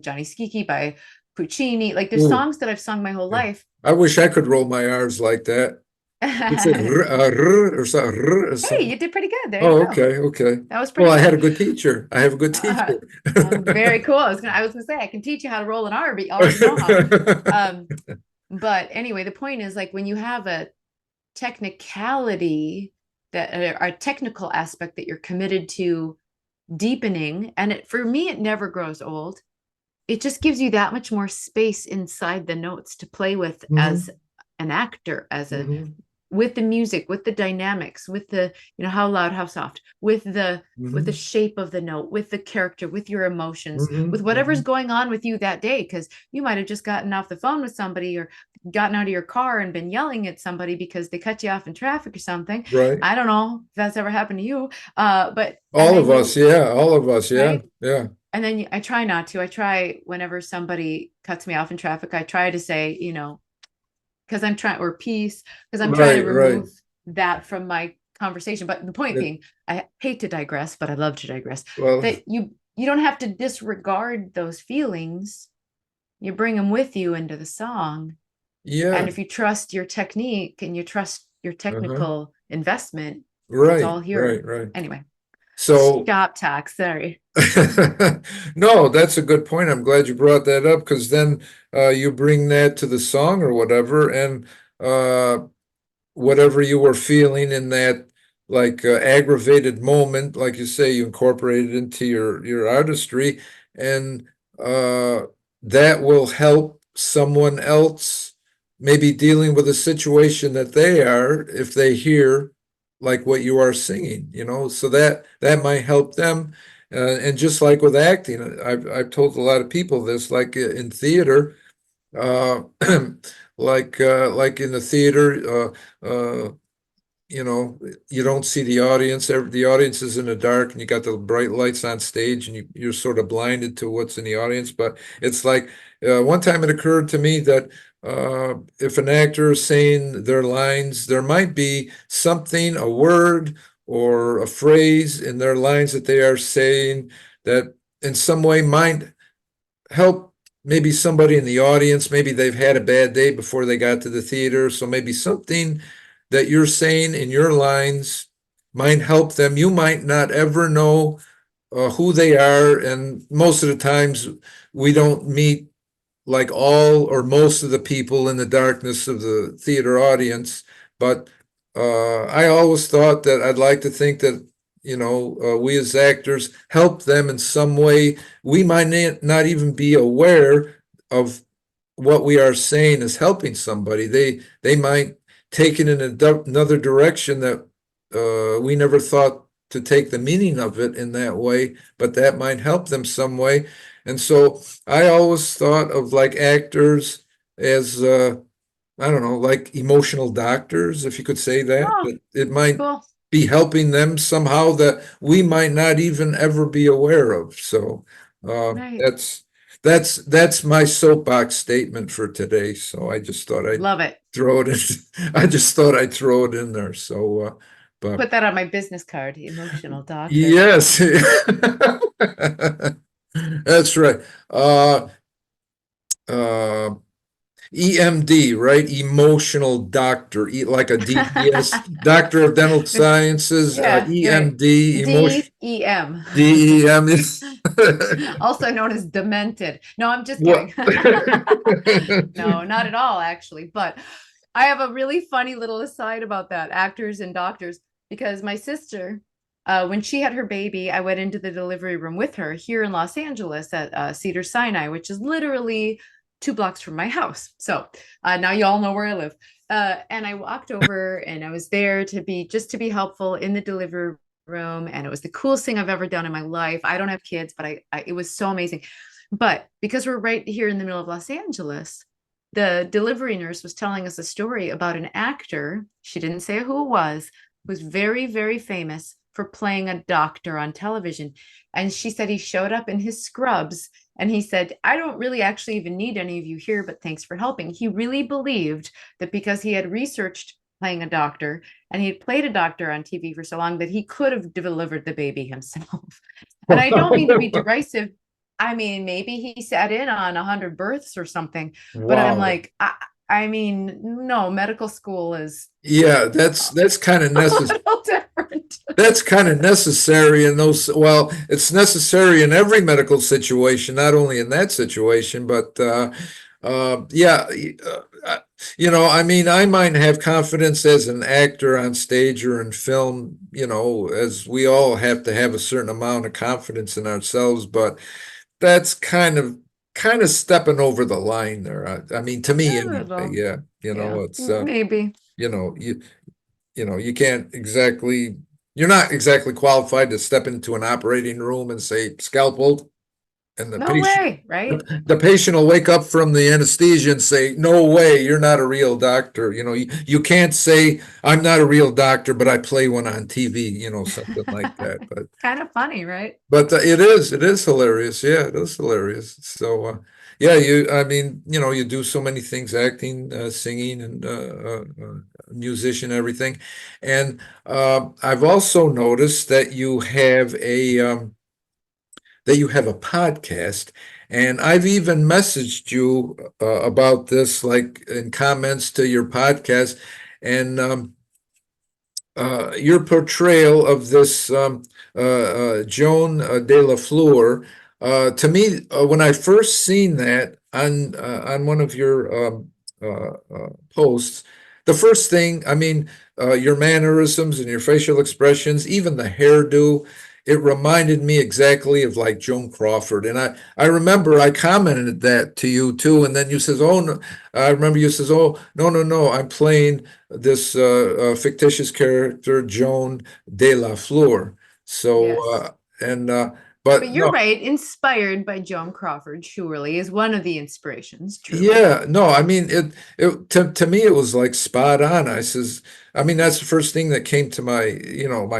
Johnny Schicchi by Puccini. Like there's Ooh, songs that I've sung my whole yeah. life. I wish I could roll my R's like that. You say Hey, or something, or something. you did pretty good. There you Oh, go. okay, okay. That was Well, pretty I had good. a good teacher. I have a good Uh, teacher. Very cool. I was gonna say I can teach you how to roll an R, but you already know how. Um, but anyway, the point is like when you have a technicality that a technical aspect that you're committed to deepening, and for me it never grows old. It just gives you that much more space inside the notes to play with as Hmm. an actor, as a Hmm. with the music, with the dynamics, with the, how loud, how soft, with the Hmm. shape of the note, with the character, with your emotions, with Hmm. whatever's Hmm. going on with you that day. Because you might have just gotten off the phone with somebody or gotten out of your car and been yelling at somebody because they cut you off in traffic or something. Right. I don't know if that's ever happened to you. But and All then of us, you yeah, all of us, yeah, right. yeah. And then I try not to. I try whenever somebody cuts me off in traffic, I try to say, because I'm trying, or peace, because I'm trying to Right, right. remove that from my conversation. But the point It, being, I hate to digress, but I love to digress, well, that you don't have to disregard those feelings. You bring them with you into the song. yeah. And if you trust your technique and you trust your Uh-huh. technical investment, it's Right, all right, here. right. Anyway, So shop talk. Sorry. no, that's a good point. I'm glad you brought that up because then you bring that to the song or whatever, and uh whatever you were feeling in that like aggravated moment, like you say, you incorporate it into your artistry, and uh, that will help someone else maybe dealing with a situation that they are if they hear like what you are singing, so that might help them. And just like with acting, I've told a lot of people this, like in theater, uh, like in the theater, you know, you don't see the audience. The audience is in the dark, and you got the bright lights on stage, and you're sort of blinded to what's in the audience. But it's like one time it occurred to me that if an actor is saying their lines, there might be something, a word or a phrase in their lines that they are saying that in some way might help maybe somebody in the audience. Maybe they've had a bad day before they got to the theater. So maybe something that you're saying in your lines might help them. You might not ever know who they are. And most of the times we don't meet like all or most of the people in the darkness of the theater audience. But I always thought that I'd like to think that, we as actors help them in some way. We might not even be aware of what we are saying is helping somebody. They might take it in another direction that we never thought to take the meaning of it in that way, but that might help them some way. And so I always thought of like actors as I don't know, like emotional doctors, if you could say that, Oh, that it might cool. be helping them somehow that we might not even ever be aware of. So Right. that's my soapbox statement for today. So I just thought I'd Love it. throw it in. I just thought I'd throw it in there. So but Put that on my business card, emotional doctor. yes. That's right. Uh, uh, EMD, right? Emotional doctor, like a DPS, Doctor of Dental Which, Sciences, yeah, yeah. EMD, emotion, DEM, DEM is also known as demented. No, I'm just what? kidding. No, not at all, actually. But I have a really funny little aside about that, actors and doctors, because my sister, when she had her baby, I went into the delivery room with her here in Los Angeles at Cedar Sinai, which is literally 2 blocks from my house. So now you all know where I live. And I walked over and I was there to be just to be helpful in the delivery room. And it was the coolest thing I've ever done in my life. I don't have kids, but it was so amazing. But because we're right here in the middle of Los Angeles, the delivery nurse was telling us a story about an actor. She didn't say who it was, who was very, very famous for playing a doctor on television. And she said he showed up in his scrubs and he said, I don't really actually even need any of you here, but thanks for helping. He really believed that because he had researched playing a doctor and he had played a doctor on TV for so long that he could have delivered the baby himself. And I don't mean to be derisive. I mean, maybe he sat in on 100 births or something, but I'm Wow. like, I mean, no, medical school is Yeah, that's kind of a necessary. little different. That's kind of necessary in those, well, it's necessary in every medical situation, not only in that situation, but yeah, I mean, I might have confidence as an actor on stage or in film, as we all have to have a certain amount of confidence in ourselves, but that's kind of stepping over the line there. I mean, to me A anyway, little, yeah, yeah, it's maybe. you know, you you can't exactly, you're not exactly qualified to step into an operating room and say scalpel, and the No patient way, right? the patient will wake up from the anesthesia and say, no way, you're not a real doctor. You can't say, I'm not a real doctor, but I play one on TV, something like that. But Kind of funny, right? it is hilarious. Yeah, it is hilarious. So, yeah, I mean, you do so many things, acting, singing, and musician, everything. And I've also noticed that you have a podcast, and I've even messaged you about this, like in comments to your podcast, and your portrayal of this Joan de la Fleur, to me, when I first seen that on one of your posts, the first thing, I mean, your mannerisms and your facial expressions, even the hairdo, it reminded me exactly of like Joan Crawford. And I remember I commented that to you too, and then you says, "Oh no," I remember you says, "Oh no, no, no, I'm playing this fictitious character, Joan de la Fleur." So, Yes. and But but you're no, right. Inspired by Joan Crawford, surely, is one of the inspirations, truly. yeah, no, I mean it to me it was like spot on. I says, I mean that's the first thing that came to my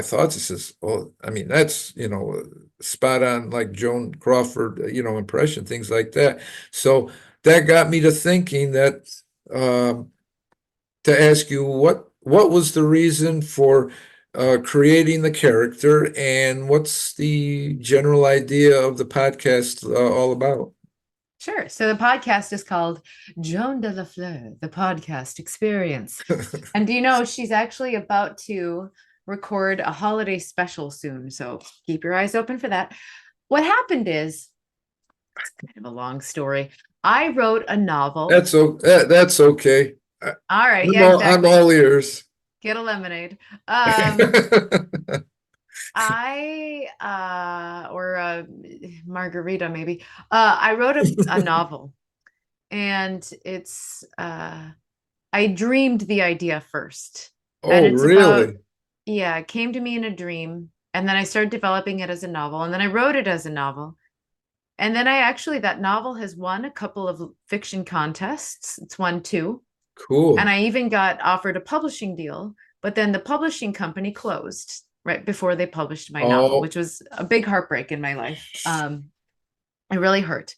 thoughts. I says, well, I mean that's spot on, like Joan Crawford, impression, things like that. So that got me to thinking that um to ask you what was the reason for creating the character, and what's the general idea of the podcast all about? Sure. So the podcast is called Joan de la Fleur, the podcast experience. And do you know she's actually about to record a holiday special soon? So keep your eyes open for that. What happened is, it's kind of a long story. I wrote a novel. That's okay. All right. I'm Yeah, I'm exactly. all ears. Get a lemonade. I or a margarita maybe. I wrote a novel and it's I dreamed the idea first. And Oh, it's about, really? yeah, it came to me in a dream. And then I started developing it as a novel. And then I wrote it as a novel. And then that novel has won a couple of fiction contests. It's won two. And Cool. I even got offered a publishing deal, but then the publishing company closed right before they published my novel, Oh, which was a big heartbreak in my life. It really hurt.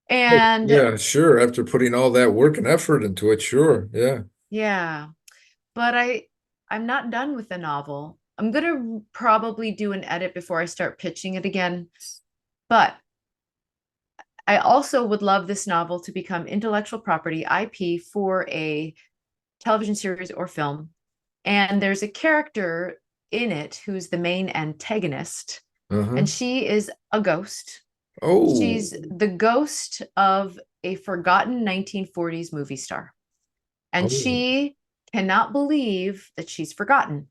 And yeah, sure. After putting all that work and effort into it, sure. Yeah. yeah, but I'm not done with the novel. I'm gonna probably do an edit before I start pitching it again. But I also would love this novel to become intellectual property IP for a television series or film. And there's a character in it who's the main antagonist, Uh-huh. and she is a ghost. Oh, She's the ghost of a forgotten 1940s movie star, and oh. she cannot believe that she's forgotten.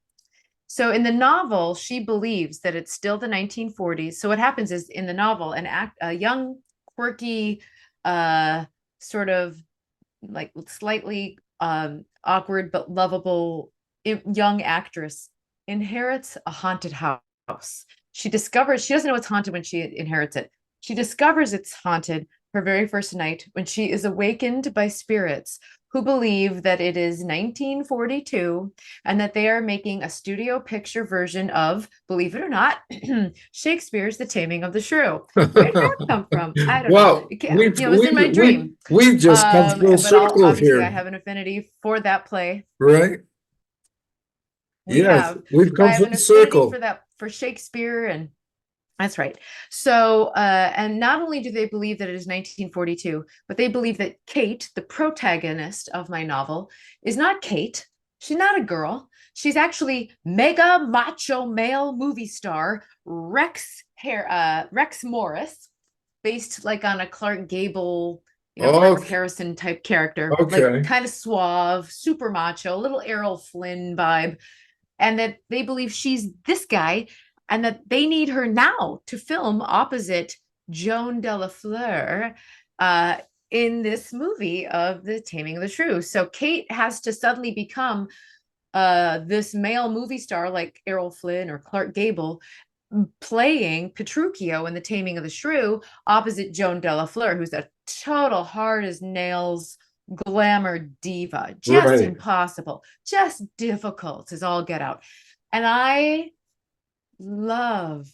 So in the novel, she believes that it's still the 1940s. So what happens is in the novel, a young, quirky, uh, sort of like slightly awkward but lovable young actress inherits a haunted house. She doesn't know it's haunted when she inherits it. She discovers it's haunted her very first night when she is awakened by spirits who believe that it is 1942 and that they are making a studio picture version of, believe it or not, Shakespeare's The Taming of the Shrew. Where did that come from? I don't know. Well, It was in my dream. we've just come full But I'll circle obviously I here, have an affinity for that play. right? We Yes, have, we've but I come have full an affinity for circle. that for Shakespeare, and that's right. So, and not only do they believe that it is 1942, but they believe that Kate, the protagonist of my novel, is not Kate. She's not a girl. She's actually mega macho male movie star Rex Morris, based like on a Clark Gable, Rex Okay, Harrison type character, like okay. kind of suave, super macho, a little Errol Flynn vibe, and that they believe she's this guy, and that they need her now to film opposite Joan de la Fleur uh, in this movie of The Taming of the Shrew. So Kate has to suddenly become this male movie star like Errol Flynn or Clark Gable, playing Petruchio in The Taming of the Shrew opposite Joan de la Fleur, who's a total hard as nails glamour diva, just Right. impossible, just difficult as all get out. And I love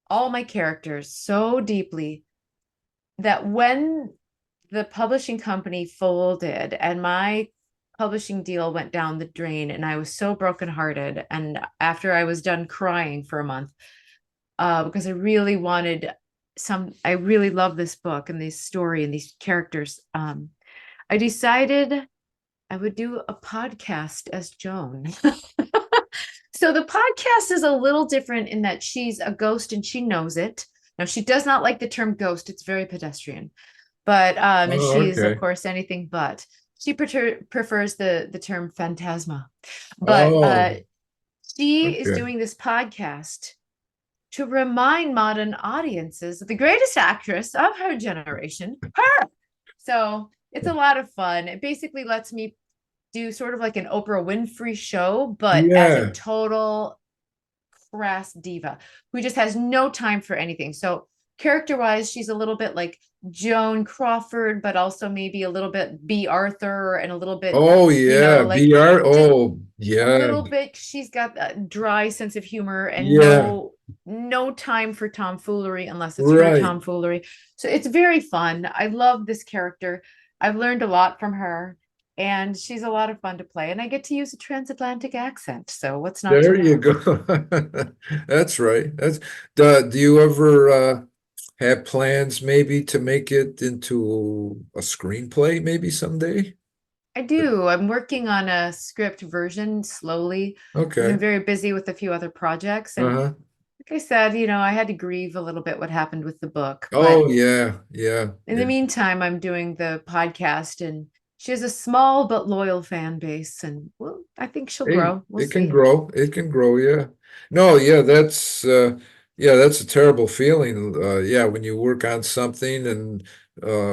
all my characters so deeply that when the publishing company folded and my publishing deal went down the drain and I was so brokenhearted, and after I was done crying for a month, because I really wanted I really love this book and this story and these characters. I decided I would do a podcast as Joan. So the podcast is a little different in that she's a ghost and she knows it. Now, she does not like the term ghost, it's very pedestrian, but and Oh, she is, of okay. course, anything but. She prefers the term phantasma. But Oh, she is okay. doing this podcast to remind modern audiences of the greatest actress of her generation, her. So it's a lot of fun. It basically lets me do sort of like an Oprah Winfrey show, but as a Yeah. total crass diva who just has no time for anything. So character wise, she's a little bit like Joan Crawford, but also maybe a little bit B. Arthur and a little bit, Oh, yeah. like VR. just Oh, a yeah. little bit. She's got a dry sense of humor and Yeah. no time for tomfoolery unless it's her Right. tomfoolery. So it's very fun. I love this character. I've learned a lot from her, and she's a lot of fun to play. And I get to use a transatlantic accent. So what's not to There you love? go. That's right. Do you ever have plans maybe to make it into a screenplay maybe someday? I do. I'm working on a script version slowly. I've been Okay. very busy with a few other projects. And Uh-huh. like I said, I had to grieve a little bit what happened with the book. But Oh, yeah. Yeah. in the Yeah. meantime, I'm doing the podcast, and she has a small but loyal fan base. And well, I think she'll Hey, grow. We'll it can see. grow. It can grow, yeah. No, yeah, that's a terrible feeling. Yeah, when you work on something and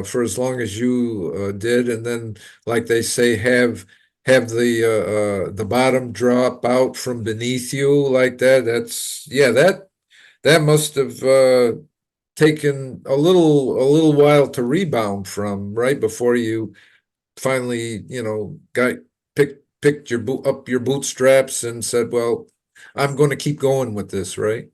for as long as you did, and then like they say, have the bottom drop out from beneath you like that. That's yeah, that must have taken a little while to rebound from, right before you finally, got picked up your bootstraps and said, "Well, I'm going to keep going with this," right?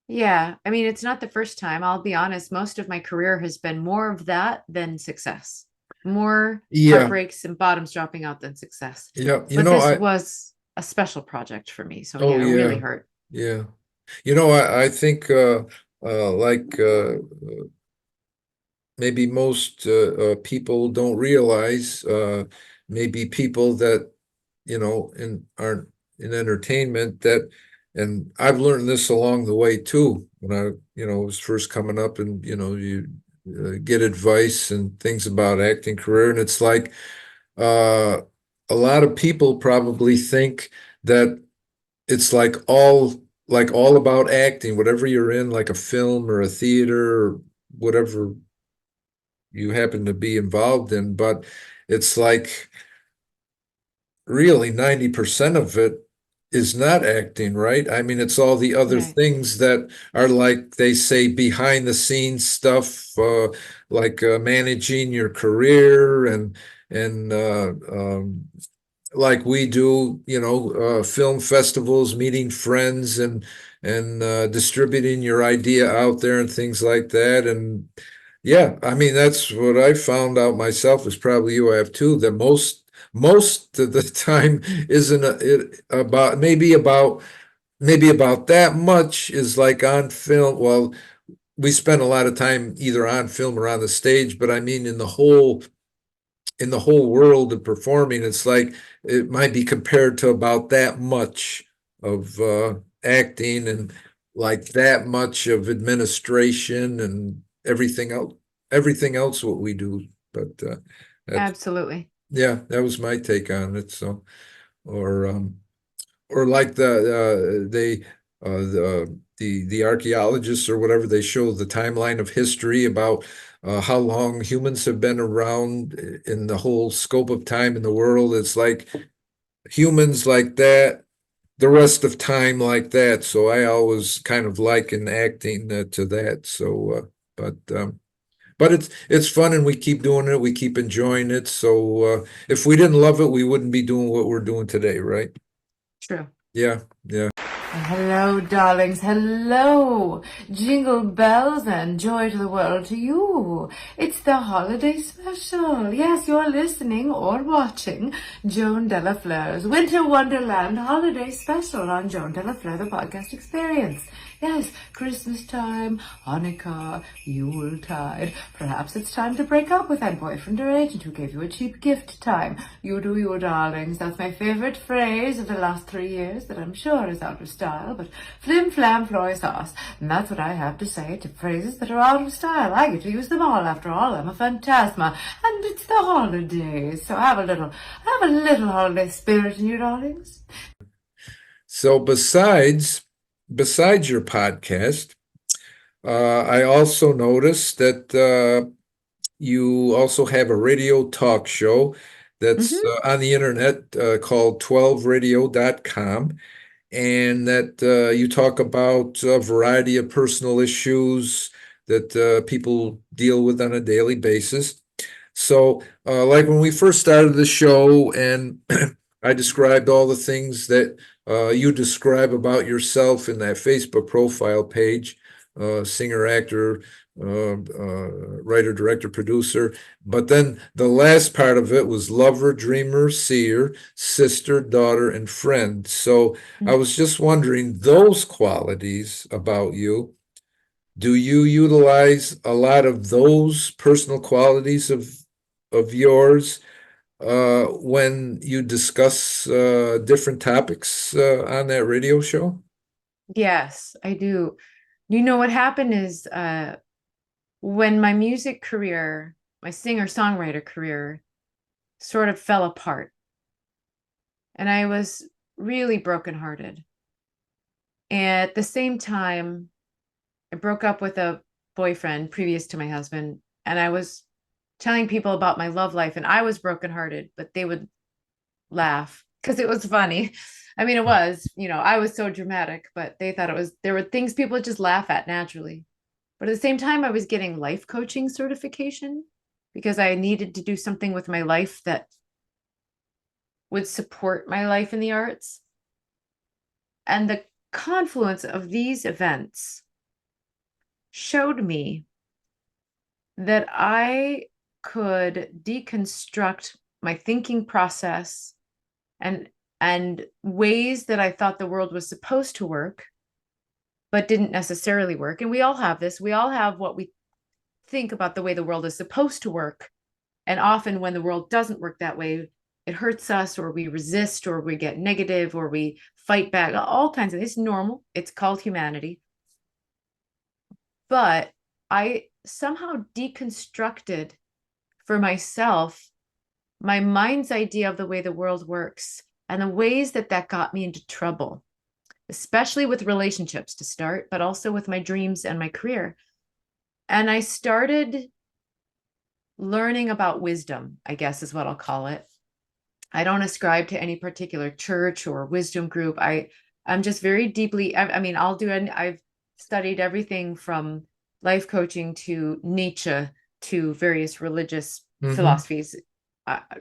Yeah. I mean, it's not the first time. I'll be honest. Most of my career has been more of that than success, more Yeah, heartbreaks and bottoms dropping out than success. yeah. But this was a special project for me. So Oh yeah, it really yeah, hurt. yeah. I think like maybe most people don't realize. Maybe people that aren't in entertainment that, and I've learned this along the way too. When I was first coming up, and you get advice and things about acting career, and it's like uh, a lot of people probably think that it's like all about acting, whatever you're in, like a film or a theater or whatever you happen to be involved in. But it's like really 90% of it is not acting, right? I mean, it's all the other Right. things that are, like they say, behind the scenes stuff, like managing your career and like we do, film festivals, meeting friends and distributing your idea out there and things like that. And yeah, I mean, that's what I found out myself, is probably you have too, that most of the time isn't it about, maybe about that much is like on film. Well, we spend a lot of time either on film or on the stage, but I mean in the whole world of performing, it's like it might be compared to about that much of acting, and like that much of administration and everything else what we do. But that's Absolutely. yeah, that was my take on it. So, or or like the archaeologists or whatever, they show the timeline of history about how long humans have been around in the whole scope of time in the world. It's like humans like that, the rest of time like that. So I always kind of liken acting to that. So, but it's fun, and we keep doing it. We keep enjoying it. So if we didn't love it, we wouldn't be doing what we're doing today, right? True. Yeah, yeah. Hello, darlings. Hello. Jingle bells and joy to the world to you. It's the holiday special. Yes, you're listening or watching Joan Delafleur's Winter Wonderland holiday special on Joan Delafleur, the podcast experience. Yes, Christmas time, Hanukkah, Yuletide. Perhaps it's time to break up with that boyfriend or agent who gave you a cheap gift time. You do you, darlings. That's my favorite phrase of the last 3 years that I'm sure is out of style, but flim flam floy sauce. And that's what I have to say to phrases that are out of style. I get to use them all after all. I'm a phantasma. And it's the holidays. So have a little holiday spirit in you, darlings. So besides your podcast, I also noticed that you also have a radio talk show that's Mm-hmm. on the internet called 12radio.com, and that you talk about a variety of personal issues that people deal with on a daily basis. So, like when we first started the show, and I described all the things that you describe about yourself in that Facebook profile page, singer, actor, writer, director, producer. But then the last part of it was lover, dreamer, seer, sister, daughter, and friend. So I was just wondering, those qualities about you, do you utilize a lot of those personal qualities of yours when you discuss different topics on that radio show? Yes, I do. You know what happened is when my music career, my singer-songwriter career sort of fell apart, and I was really brokenhearted. And at the same time, I broke up with a boyfriend previous to my husband, and I was telling people about my love life, and I was brokenhearted, but they would laugh because it was funny. I mean, it was, I was so dramatic, but they thought there were things people would just laugh at naturally. But at the same time, I was getting life coaching certification because I needed to do something with my life that would support my life in the arts. And the confluence of these events showed me that I could deconstruct my thinking process and ways that I thought the world was supposed to work, but didn't necessarily work. And we all have this. We all have what we think about the way the world is supposed to work. And often when the world doesn't work that way, it hurts us, or we resist, or we get negative, or we fight back, all kinds of, it's normal. It's called humanity. But I somehow deconstructed for myself my mind's idea of the way the world works and the ways that that got me into trouble, especially with relationships to start, but also with my dreams and my career. And I started learning about wisdom, I guess is what I'll call it. I don't ascribe to any particular church or wisdom group. I'm just very deeply, I mean, I've studied everything from life coaching to Nietzsche to various religious Hmm. philosophies.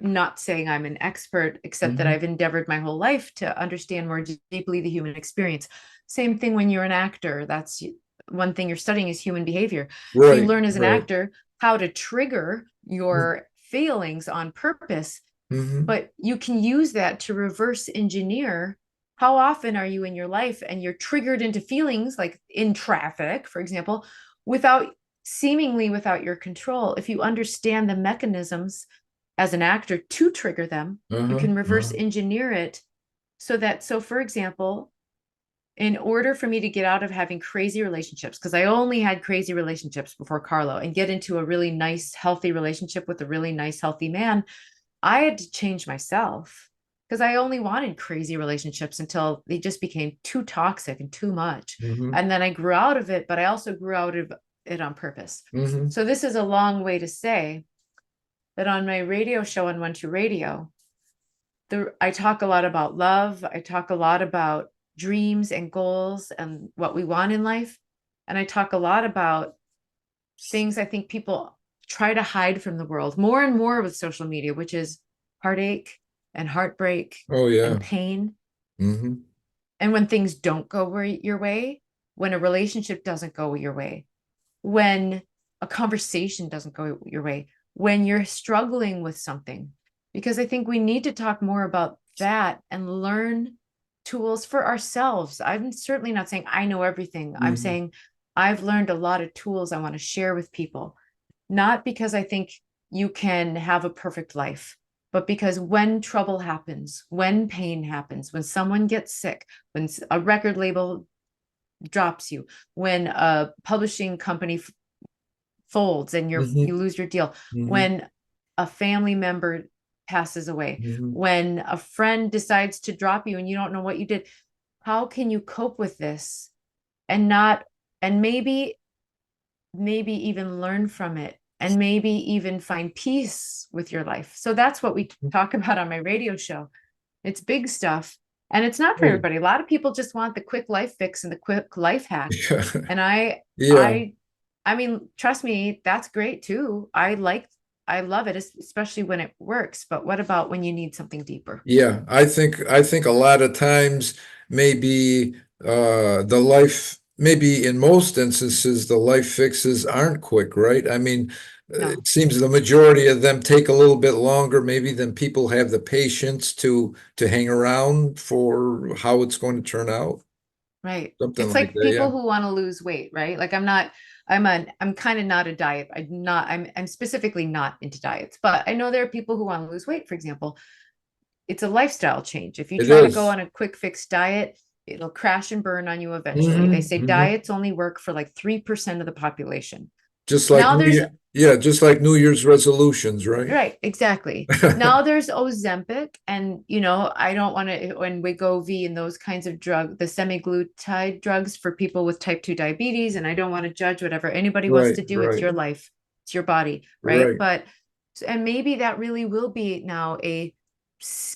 Not saying I'm an expert, except that Hmm. I've endeavored my whole life to understand more deeply the human experience. Same thing when you're an actor. That's one thing you're studying is human behavior. So you Right, learn as an right. actor how to trigger your feelings on purpose, Hmm. but you can use that to reverse engineer. How often are you in your life and you're triggered into feelings like in traffic, for example, without seemingly without your control? If you understand the mechanisms as an actor to trigger them, you Uh-huh. can reverse Uh-huh. engineer it so that, so for example, in order for me to get out of having crazy relationships, because I only had crazy relationships before Carlo, and get into a really nice, healthy relationship with a really nice, healthy man, I had to change myself because I only wanted crazy relationships until they just became too toxic and too much. Hmm. And then I grew out of it, but I also grew out of it on purpose. Hmm. So this is a long way to say that on my radio show on One Two Radio, I talk a lot about love. I talk a lot about dreams and goals and what we want in life. And I talk a lot about things I think people try to hide from the world more and more with social media, which is heartache and heartbreak Oh, and yeah. pain. Hmm. And when things don't go your way, when a relationship doesn't go your way, when a conversation doesn't go your way, when you're struggling with something. Because I think we need to talk more about that and learn tools for ourselves. I'm certainly not saying I know everything. I'm Hmm. saying I've learned a lot of tools I want to share with people, not because I think you can have a perfect life, but because when trouble happens, when pain happens, when someone gets sick, when a record label drops you, when a publishing company folds and you Hmm. lose your deal, Hmm. when a family member passes away, Hmm. when a friend decides to drop you and you don't know what you did, how can you cope with this and not, and maybe even learn from it, and maybe even find peace with your life? So that's what we talk about on my radio show. It's big stuff, and it's not for Right. everybody. A lot of people just want the quick life fix and the quick life hack. And Yeah. I mean, trust me, that's great too. I love it, especially when it works. But what about when you need something deeper? Yeah, I think a lot of times maybe the life maybe in most instances the life fixes aren't quick, right? I mean, No, it seems the majority of them take a little bit longer maybe than people have the patience to hang around for how it's going to turn out. right. Something It's like like that, yeah. people who want to lose weight, right? Like I'm kind of not a diet. I'm specifically not into diets, but I know there are people who want to lose weight, for example. It's a lifestyle change. If you It try to go is. on a quick fix diet, it'll crash and burn on you eventually. They Hmm. say Hmm. diets only work for like 3% of the population. Just like Now there's Yeah, just like New Year's resolutions, right? Right, exactly. Now there's Ozempic, and I don't want to, when Wegovy and those kinds of the semi-glutide drugs for people with type 2 diabetes, and I don't want to judge whatever anybody wants Right, to do. It's right, your life, it's your body, right? right. And maybe that really will be now a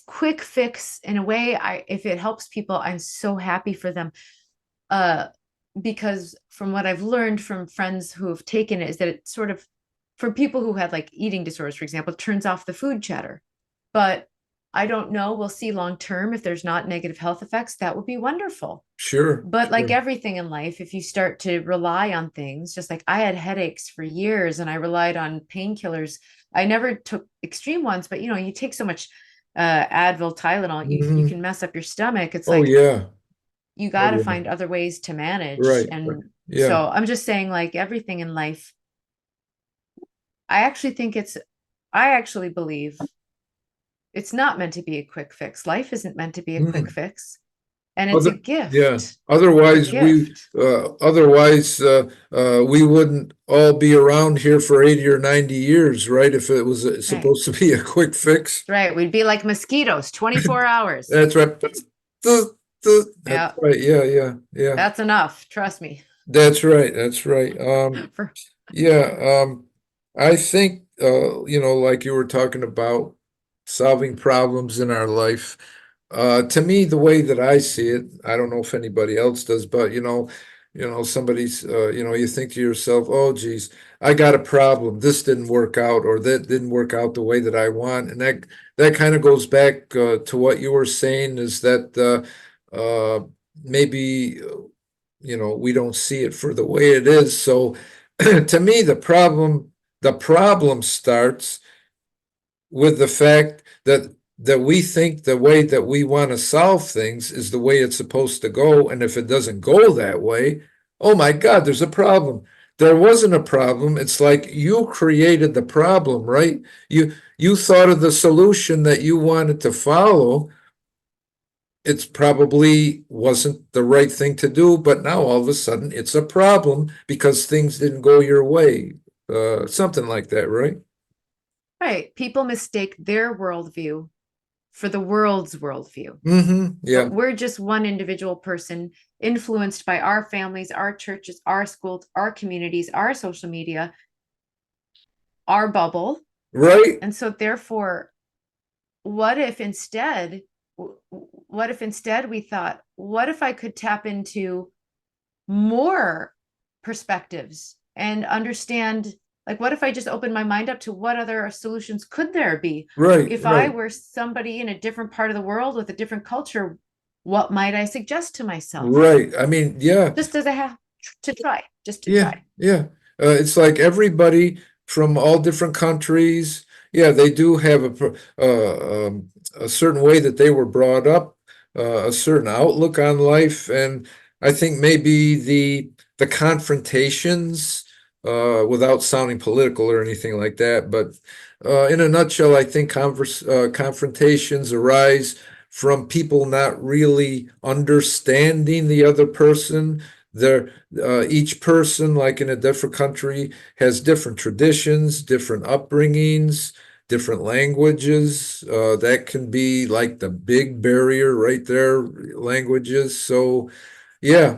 quick fix in a way. If it helps people, I'm so happy for them. Uh, because from what I've learned from friends who have taken it is that it sort of, for people who had like eating disorders, for example, turns off the food chatter. But I don't know. We'll see long term if there's not negative health effects. That would be wonderful. Sure, But like sure. everything in life, if you start to rely on things, just like I had headaches for years and I relied on painkillers. I never took extreme ones, but you take so much Advil, Tylenol, you Hmm. can mess up your stomach. It's Oh like yeah. you Oh got to yeah. find other ways to manage. Right, right. And Yeah. so I'm just saying, like everything in life, I actually think I actually believe it's not meant to be a quick fix. Life isn't meant to be a quick Mm. fix, and it's a Other, yeah. gift. It's a Otherwise, gift. we wouldn't all be around here for 80 or 90 years, right? If it was Right. supposed to be a quick fix. Right. We'd be like mosquitoes, 24 hours. That's right. That's Yeah. right. Yeah, yeah, yeah. That's enough. Trust me. That's right. That's right. For Yeah, I think like you were talking about solving problems in our life. To me, the way that I see it, I don't know if anybody else does, but somebody's you think to yourself, oh geez, I got a problem. This didn't work out, or that didn't work out the way that I want. And that kind of goes back to what you were saying, is that maybe we don't see it for the way it is. So to me, the problem starts with the fact that we think the way that we want to solve things is the way it's supposed to go. And if it doesn't go that way, oh my God, there's a problem. There wasn't a problem. It's like you created the problem, right? You thought of the solution that you wanted to follow. It's probably wasn't the right thing to do, but now all of a sudden it's a problem because things didn't go your way. Something like that, right? right. People mistake their worldview for the world's worldview. Yeah. But we're just one individual person influenced by our families, our churches, our schools, our communities, our social media, our bubble. Right. And so therefore, what if instead we thought, what if I could tap into more perspectives and understand, like, what if I just opened my mind up to what other solutions could there be? Right. If I Right. were somebody in a different part of the world with a different culture, what might I suggest to myself? Right. I mean, yeah. Just as I have to try, just to Yeah, try. yeah. It's like everybody from all different countries. Yeah, they do have a certain way that they were brought up, a certain outlook on life, and I think maybe the confrontations, without sounding political or anything like that, but in a nutshell, I think confrontations arise from people not really understanding the other person. Each person, like in a different country, has different traditions, different upbringings, different languages. That can be like the big barrier right there, languages. So, yeah,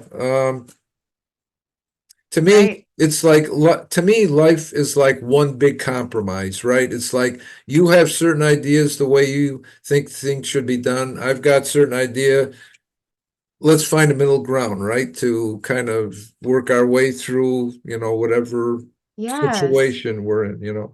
to me, Right. it's like to me, life is like one big compromise, right? It's like you have certain ideas the way you think things should be done. I've got certain idea. Let's find a middle ground, right? To kind of work our way through, whatever Yes. situation we're in.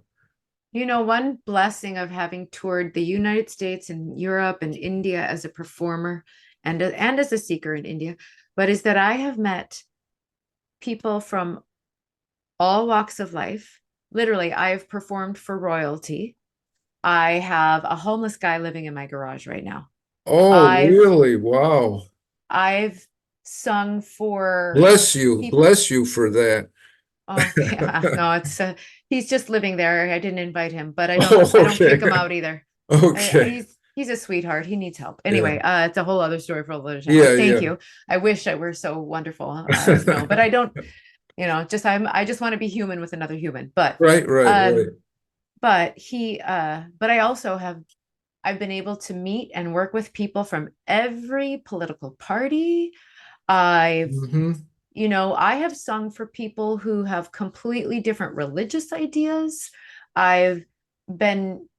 One blessing of having toured the United States and Europe and India as a performer and as a seeker in India, but is that I have met people from all walks of life. Literally, I've performed for royalty. I have a homeless guy living in my garage right now. Oh, I've really? Wow. I've sung for Bless you. people. Bless you for that. Oh yeah, no, it's he's just living there. I didn't invite him, but Oh, I don't okay. kick him out either. Okay. He's a sweetheart. He needs help. Yeah. Anyway, it's a whole other story for a other time. Yeah, But thank yeah. you. I wish I were so wonderful. No, but I don't. I just want to be human with another human. Right, right, right. Um, but I also I've been able to meet and work with people from every political party. I've Hmm. I have sung for people who have completely different religious ideas. I've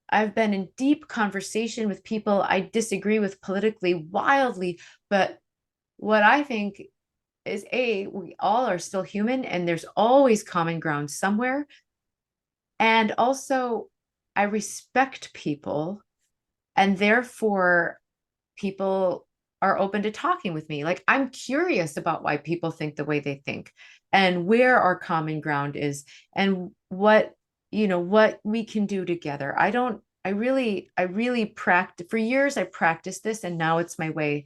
I've been in deep conversation with people I disagree with politically wildly, but what I think is we all are still human and there's always common ground somewhere. And also I respect people and therefore people are open to talking with me. Like I'm curious about why people think the way they think and where our common ground is and what we can do together. I really practice for years. I practiced this and now it's my way.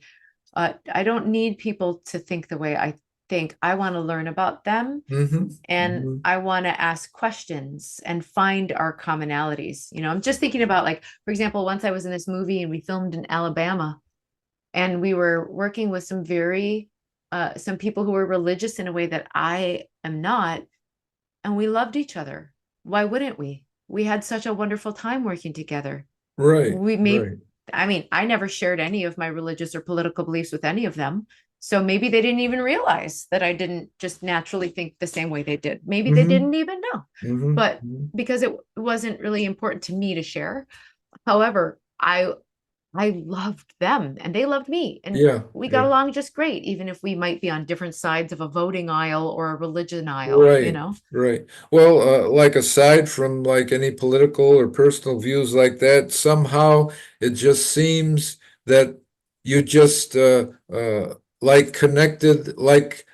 I don't need people to think the way I think I want to learn about them, Hmm. and Hmm. I want to ask questions and find our commonalities. I'm just thinking about, like, for example, once I was in this movie and we filmed in Alabama, and we were working with some people who were religious in a way that I am not, and we loved each other. Why wouldn't we? We had such a wonderful time working together. Right, We made, right. I mean, I never shared any of my religious or political beliefs with any of them. So maybe they didn't even realize that I didn't just naturally think the same way they did. Maybe they Hmm. didn't even know. Hmm. But because it wasn't really important to me to share. However, I loved them and they loved me. And Yeah, we got yeah. along just great, even if we might be on different sides of a voting aisle or a religion aisle, you Right, know? right. Well, like aside from like any political or personal views like that, somehow it just seems that you just like connected, like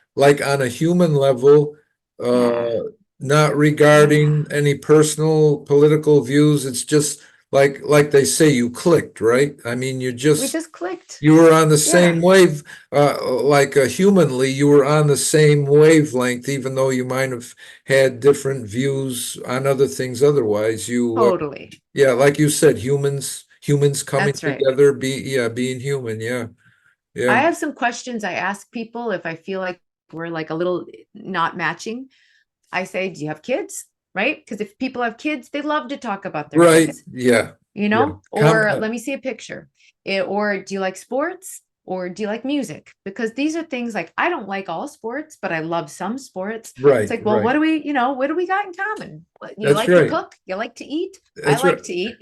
on a human level, Yeah. not Yeah. regarding any personal political views. It's just like they say, you clicked, right? I mean, We just clicked. you were on the same Yeah. wave, like humanly, you were on the same wavelength, even though you might have had different views on other things otherwise. Totally. Yeah, like you said, humans coming That's right. together, yeah, being human. Yeah, I yeah, have some questions I ask people if I feel like we're like a little not matching. I say, do you have kids? Right? Because if people have kids, they love to talk about their right. kids, Yeah, yeah. or let me see a picture. Or do you like sports? Or do you like music? Because these are things like, I don't like all sports, but I love some sports. It's Right, like, well, right. what do we got in common? You That's like to right. cook? You like to eat? I That's right. like to eat.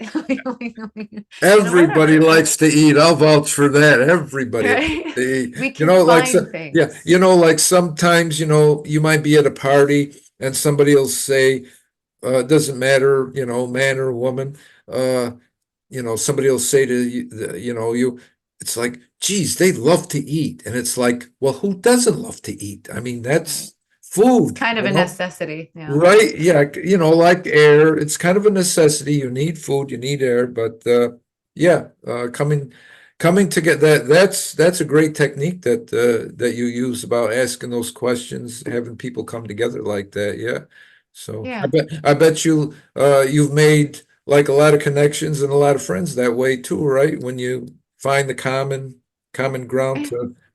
Everybody Whatever. likes to eat. I'll vouch for that. Everybody likes Right? to eat. We You can know, like so, find yeah, things. like sometimes, you might be at a party and somebody will say, it doesn't matter, man or woman. Uh, somebody will say to you, it's like, geez, they love to eat. And it's like, well, who doesn't love to eat? I mean, Right. that's It's food, kind of a necessity. Yeah. right? Yeah, like air, it's kind of a necessity. You need food, you need air, but yeah, coming to get that's a great technique that you use about asking those questions, having people come together like that. Yeah. So Yeah. I bet you've made like a lot of connections and a lot of friends that way too, right? When you find the common ground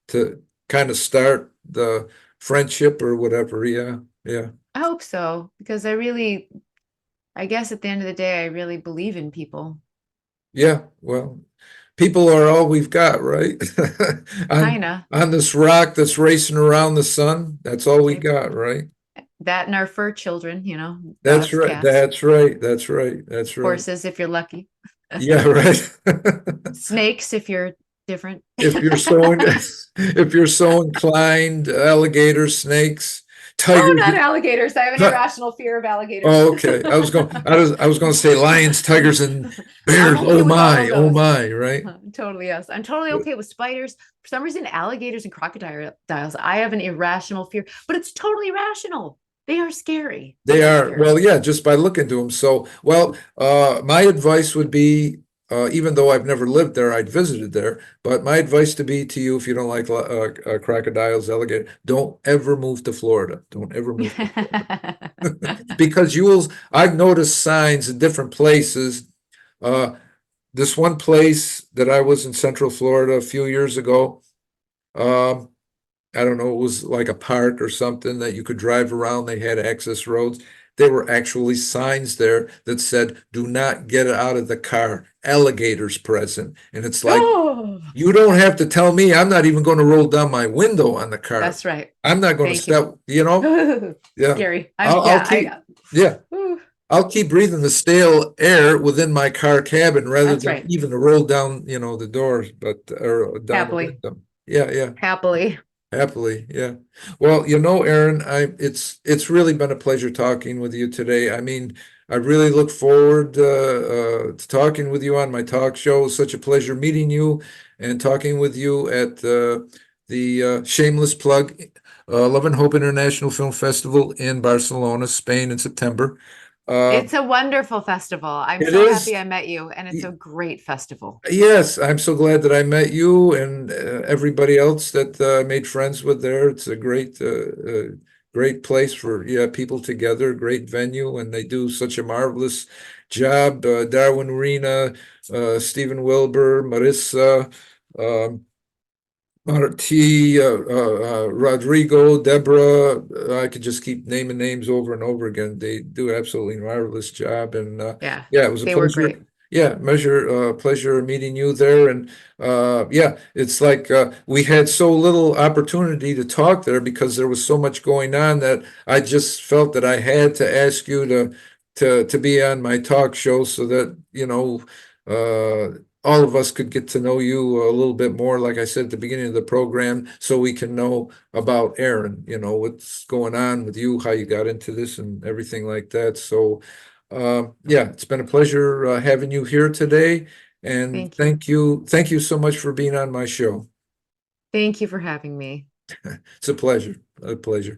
to kind of start the friendship or whatever. Yeah. Yeah. I hope so, because I guess at the end of the day, I really believe in people. Yeah, well, people are all we've got, right? On Kinda. on this rock that's racing around the sun, that's all we They, got, right? that and our fur children, That's dogs, right. cats, That's right. That's right. That's right. horses, if you're lucky, Yeah, right. snakes, if you're different. If you're so if you're so inclined, alligators, snakes, Oh, tigers. not alligators. I have an ti- irrational fear of alligators. Oh, okay. I was going to say lions, tigers, and I'm bears. okay with all of Oh those. my, right? Totally, yes. I'm totally okay with spiders. For some reason, alligators and crocodiles, I have an irrational fear, but it's totally rational. They are scary. They They are are, well, scary. yeah, just by looking to them. So, well, my advice would be, even though I've never lived there, I'd visited there, but my advice to be to you, if you don't like crocodiles, alligator, don't ever move to Florida. Don't ever move to because I've noticed signs in different places. Uh, this one place that I was in Central Florida a few years ago, um, I don't know, it was like a park or something that you could drive around. They had access roads. There were actually signs there that said, do not get out of the car, alligators present. And it's like, Oh, you don't have to tell me. I'm not even going to roll down my window on the car. that's right. I'm not going to Thank you. step, yeah. Scary. I'll keep, yeah, I'll keep breathing the stale air within my car cabin rather That's than right. even to roll down, the doors, or down the Happily. window. Yeah, yeah. Happily. Happily, yeah. Well, Erin, it's really been a pleasure talking with you today. I mean, I really look forward to talking with you on my talk show. It's such a pleasure meeting you and talking with you at the shameless plug, Love and Hope International Film Festival in Barcelona, Spain in September. It's a wonderful festival. I'm It so happy is. I met you, and it's a great festival. Yes, I'm so glad that I met you and everybody else that I made friends with there. It's a great place for people together, great venue, and they do such a marvelous job. Darwin Rena, Stephen Wilbur, Marissa, um, Marti, Rodrigo, Deborah. I could just keep naming names over and over again. They do absolutely marvelous job, and Yeah, yeah, it was a they were pleasure. great. Yeah, pleasure meeting you there, and yeah, it's like we had so little opportunity to talk there because there was so much going on that I just felt that I had to ask you to be on my talk show so that all of us could get to know you a little bit more, like I said at the beginning of the program, so we can know about Erin, what's going on with you, how you got into this and everything like that. So, yeah, it's been a pleasure having you here today. And Thank you. thank you so much for being on my show. Thank you for having me. It's a pleasure, a pleasure.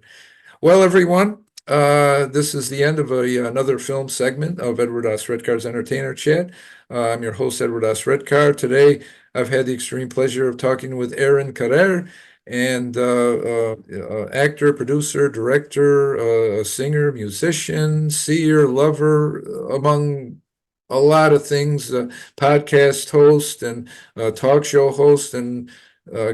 Well, everyone, this is the end of another film segment of Edward S. Redcar's Entertainer Chat. I'm your host, Edward S. Redcar. Today, I've had the extreme pleasure of talking with Erin Carare, and actor, producer, director, singer, musician, seer, lover, among a lot of things, podcast host and talk show host, and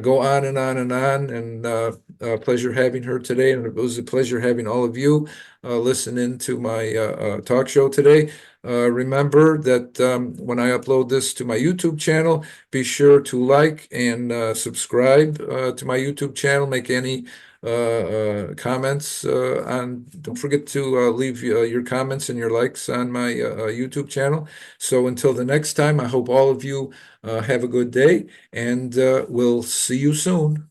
go on and on and on. And pleasure having her today, and it was a pleasure having all of you listen in to my talk show today. Remember that when I upload this to my YouTube channel, be sure to like and subscribe to my YouTube channel. Make any comments on. Don't forget to leave your comments and your likes on my YouTube channel. So until the next time, I hope all of you have a good day, and we'll see you soon.